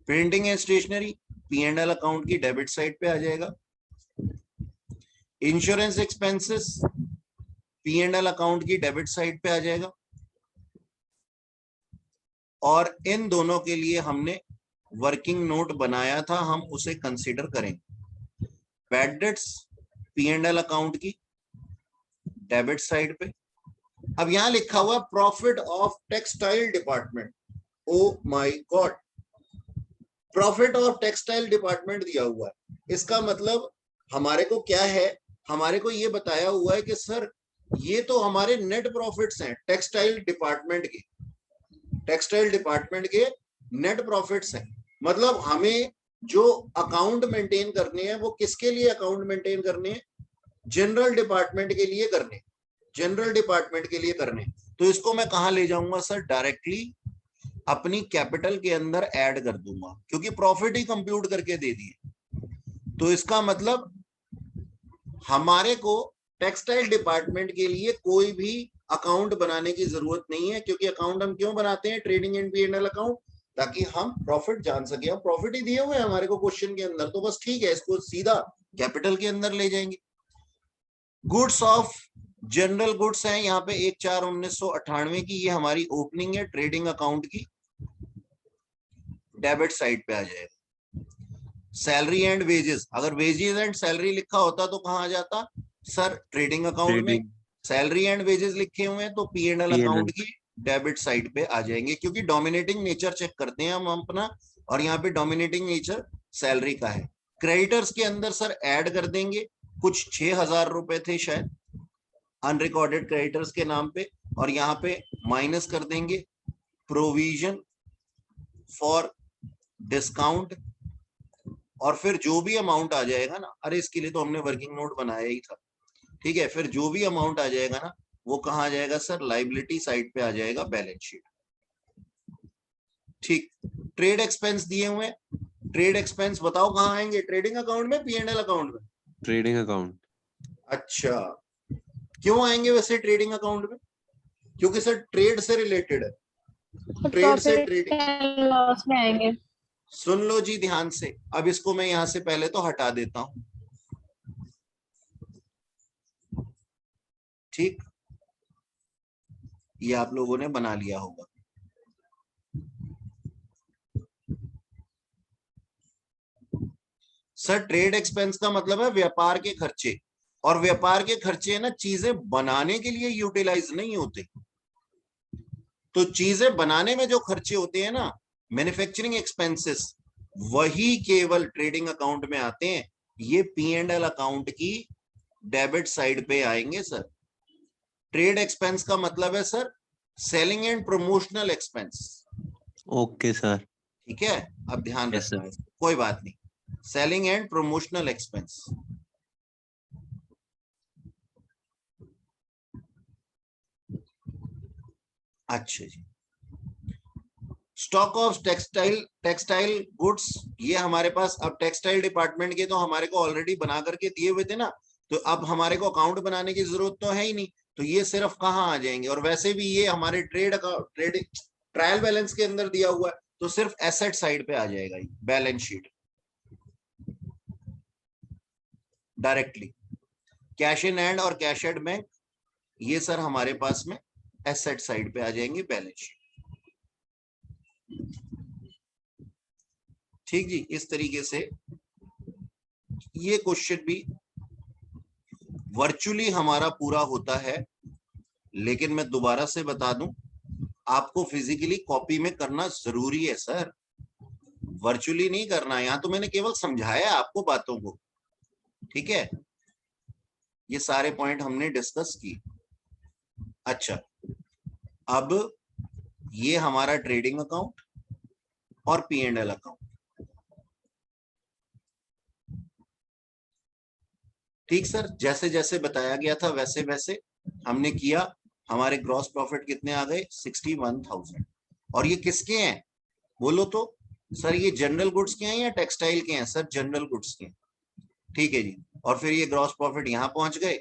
Printing and stationery P&L account की डेबिट साइड पे आ जाएगा। इंश्योरेंस एक्सपेंसेस P&L अकाउंट की डेबिट साइड पे आ जाएगा। और इन दोनों के लिए हमने वर्किंग नोट बनाया था, हम उसे कंसीडर करेंगे। बैड डेट्स P&L अकाउंट की डेबिट साइड पे। अब यहां लिखा हुआ profit of textile department, oh my God, profit of textile department दिया हुआ है। इसका मतलब हमारे को क्या है, हमारे को ये बताया हुआ है कि सर ये तो हमारे नेट प्रॉफिट्स हैं टेक्सटाइल डिपार्टमेंट के, टेक्सटाइल डिपार्टमेंट के नेट प्रॉफिट्स हैं। मतलब हमें जो अकाउंट मेंटेन करने हैं वो किसके लिए अकाउंट मेंटेन करने हैं, जनरल डिपार्टमेंट के लिए करने, जनरल डिपार्टमेंट के लिए करने। तो इसको मैं कहां ले जाऊंगा सर, डायरेक्टली अपनी कैपिटल के अंदर ऐड कर दूंगा, क्योंकि प्रॉफिट ही कंप्यूट करके दे दिए। तो इसका मतलब हमारे को टेक्सटाइल डिपार्टमेंट के लिए कोई भी अकाउंट बनाने की जरूरत नहीं है, क्योंकि अकाउंट हम क्यों बनाते हैं, ट्रेडिंग एंड P&L अकाउंट, ताकि हम प्रॉफिट जान सके। हम प्रॉफिट ही दिए हुए हैं हमारे को क्वेश्चन के अंदर, तो बस ठीक है, इसको सीधा कैपिटल के अंदर ले जाएंगे। गुड्स ऑफ जनरल गुड्स हैं यहाँ पे 1/4/1998 की, ये हमारी ओपनिंग है ट्रेडिंग अकाउंट की, डेबिट साइड पे आ जाएगा। सैलरी एंड वेजेस, अगर वेजेस एंड सैलरी लिखा होता तो कहां आ जाता सर, ट्रेडिंग अकाउंट में। सैलरी एंड वेजेस लिखे हुए हैं तो P&L अकाउंट की डेबिट साइड पे आ जाएंगे, क्योंकि डोमिनेटिंग नेचर चेक करते हैं हम अपना, और यहाँ पे डोमिनेटिंग नेचर सैलरी का है। क्रेडिटर्स के अंदर सर ऐड कर देंगे, कुछ 6,000 रुपए थे शायद अनरिकॉर्डेड क्रेडिटर्स के नाम पे, और यहाँ पे माइनस कर देंगे प्रोविजन फॉर डिस्काउंट, और फिर जो भी अमाउंट आ जाएगा ना, अरे इसके लिए तो हमने वर्किंग नोट बनाया ही था, ठीक है। फिर जो भी अमाउंट आ जाएगा ना वो कहाँ आ जाएगा सर, लाइबिलिटी साइड पे आ जाएगा, बैलेंस शीट, ठीक। ट्रेड एक्सपेंस दिए हुए, ट्रेड एक्सपेंस बताओ कहाँ आएंगे, ट्रेडिंग अकाउंट में P&L अकाउंट में, ट्रेडिंग अकाउंट। अच्छा क्यों आएंगे वैसे ट्रेडिंग अकाउंट में, क्योंकि सर ट्रेड से रिलेटेड है, ट्रेड से ट्रेडिंग लॉस में आएंगे। सुन लो जी ध्यान से। अब इसको मैं यहां से पहले तो हटा देता हूं, ठीक, ये आप लोगों ने बना लिया होगा। सर ट्रेड एक्सपेंस का मतलब है व्यापार के खर्चे, और व्यापार के खर्चे ना चीजें बनाने के लिए यूटिलाइज नहीं होते। तो चीजें बनाने में जो खर्चे होते हैं ना, मैन्युफैक्चरिंग एक्सपेंसेस, वही केवल ट्रेडिंग अकाउंट में आते हैं, ये P&L अकाउंट की डेबिट साइड पे आएंगे सर। ट्रेड एक्सपेंस का मतलब है sir selling and promotional expense, okay sir. ठीक है। अब ध्यान Yes, रखना है, कोई बात नहीं, सेलिंग एंड प्रमोशनल एक्सपेंस। अच्छा जी, स्टॉक ऑफ टेक्सटाइल गुड्स, ये हमारे पास अब टेक्सटाइल डिपार्टमेंट के तो हमारे को ऑलरेडी बना करके दिए हुए थे ना, तो अब हमारे को अकाउंट बनाने की जरूरत तो है ही नहीं, तो ये सिर्फ कहाँ आ जाएंगे। और वैसे भी ये हमारे ट्रेड ट्रायल बैलेंस के अंदर दिया हुआ है, तो सिर्फ एसेट साइड पे आ जाएगा ये balance sheet directly. Cash in hand और कैश एट बैंक, ये सर हमारे पास में एसेट साइड पे आ जाएंगे बैलेंस शीट। ठीक जी, इस तरीके से ये क्वेश्चन भी वर्चुअली हमारा पूरा होता है, लेकिन मैं दोबारा से बता दूं, आपको फिजिकली कॉपी में करना जरूरी है सर, वर्चुअली नहीं करना है। यहां तो मैंने केवल समझाया आपको बातों को, ठीक है। ये सारे पॉइंट हमने डिस्कस किए। अच्छा, अब ये हमारा ट्रेडिंग अकाउंट और P&L अकाउंट, ठीक सर, जैसे जैसे बताया गया था वैसे वैसे हमने किया। हमारे ग्रॉस प्रॉफिट कितने आ गए? 61,000। और ये किसके हैं बोलो तो? सर ये जनरल गुड्स के हैं या टेक्सटाइल के हैं? सर जनरल गुड्स के हैं, ठीक है जी। और फिर ये ग्रॉस प्रॉफिट यहाँ पहुंच गए,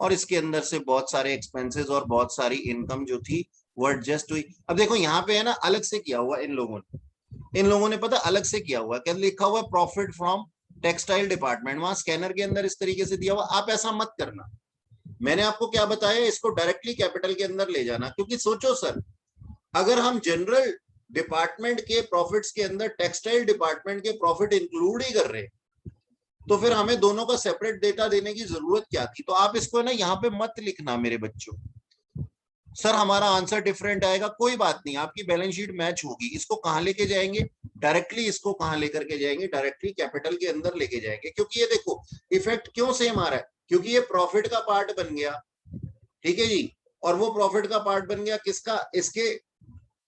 और इसके अंदर से बहुत सारे एक्सपेंसेस और बहुत सारी इनकम जो थी वो एडजस्ट हुई। अब देखो यहाँ पे है ना, अलग से किया हुआ इन लोगों ने पता अलग से किया हुआ, क्या लिखा हुआ? Profit from textile department. वहां स्कैनर के अंदर इस तरीके से दिया हुआ। आप ऐसा मत करना, मैंने आपको क्या बताया, इसको डायरेक्टली कैपिटल के अंदर ले जाना। क्योंकि सोचो सर, अगर हम जनरल डिपार्टमेंट के प्रॉफिट्स के अंदर टेक्सटाइल डिपार्टमेंट के प्रॉफिट इंक्लूड ही कर रहे, तो फिर हमें दोनों का सेपरेट डेटा देने की जरूरत क्या थी? तो आप इसको ना यहाँ पे मत लिखना मेरे बच्चों। सर हमारा आंसर डिफरेंट आएगा, कोई बात नहीं, आपकी बैलेंस शीट मैच होगी। इसको कहां लेके जाएंगे? डायरेक्टली इसको कहां लेकर के जाएंगे? डायरेक्टली कैपिटल के अंदर लेके जाएंगे। क्योंकि ये देखो इफेक्ट क्यों सेम आ रहा है, क्योंकि ये प्रॉफिट का पार्ट बन गया, ठीक है जी। और वो प्रॉफिट का पार्ट बन गया किसका? इसके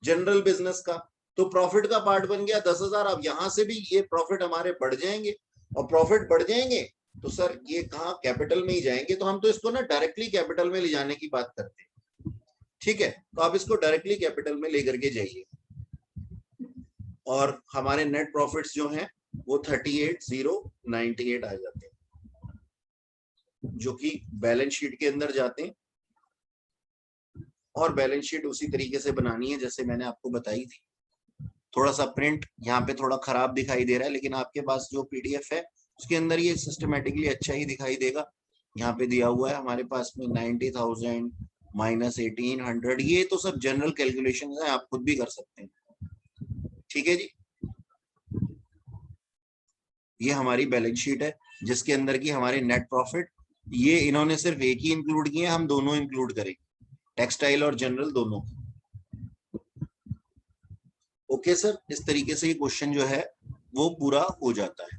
जनरल बिजनेस का। तो प्रॉफिट का पार्ट बन गया 10,000। अब यहां से भी ये प्रॉफिट हमारे बढ़ जाएंगे, और प्रॉफिट बढ़ जाएंगे तो सर ये कहाँ? कैपिटल में ही जाएंगे। तो हम तो इसको ना डायरेक्टली कैपिटल में ले जाने की बात करते हैं, ठीक है। तो आप इसको डायरेक्टली कैपिटल में लेकर के जाइए, और हमारे नेट प्रॉफिट्स जो हैं वो 38,098 आ जाते हैं, जो कि बैलेंस शीट के अंदर जाते हैं। और बैलेंस शीट उसी तरीके से बनानी है जैसे मैंने आपको बताई थी। थोड़ा सा प्रिंट यहाँ पे थोड़ा खराब दिखाई दे रहा है, लेकिन आपके पास जो PDF है उसके अंदर ये सिस्टमेटिकली अच्छा ही दिखाई देगा। यहाँ पे दिया हुआ है हमारे पास में 90,000 माइनस 1800। ये तो सब जनरल कैलकुलेशन है, आप खुद भी कर सकते हैं, ठीक है जी। ये हमारी बैलेंस शीट है जिसके अंदर की हमारे नेट प्रॉफिट, ये इन्होंने सिर्फ एक ही इंक्लूड किए, हम दोनों इंक्लूड करेंगे, टेक्सटाइल और जनरल दोनों। ओके सर, इस तरीके से ये क्वेश्चन जो है वो पूरा हो जाता है।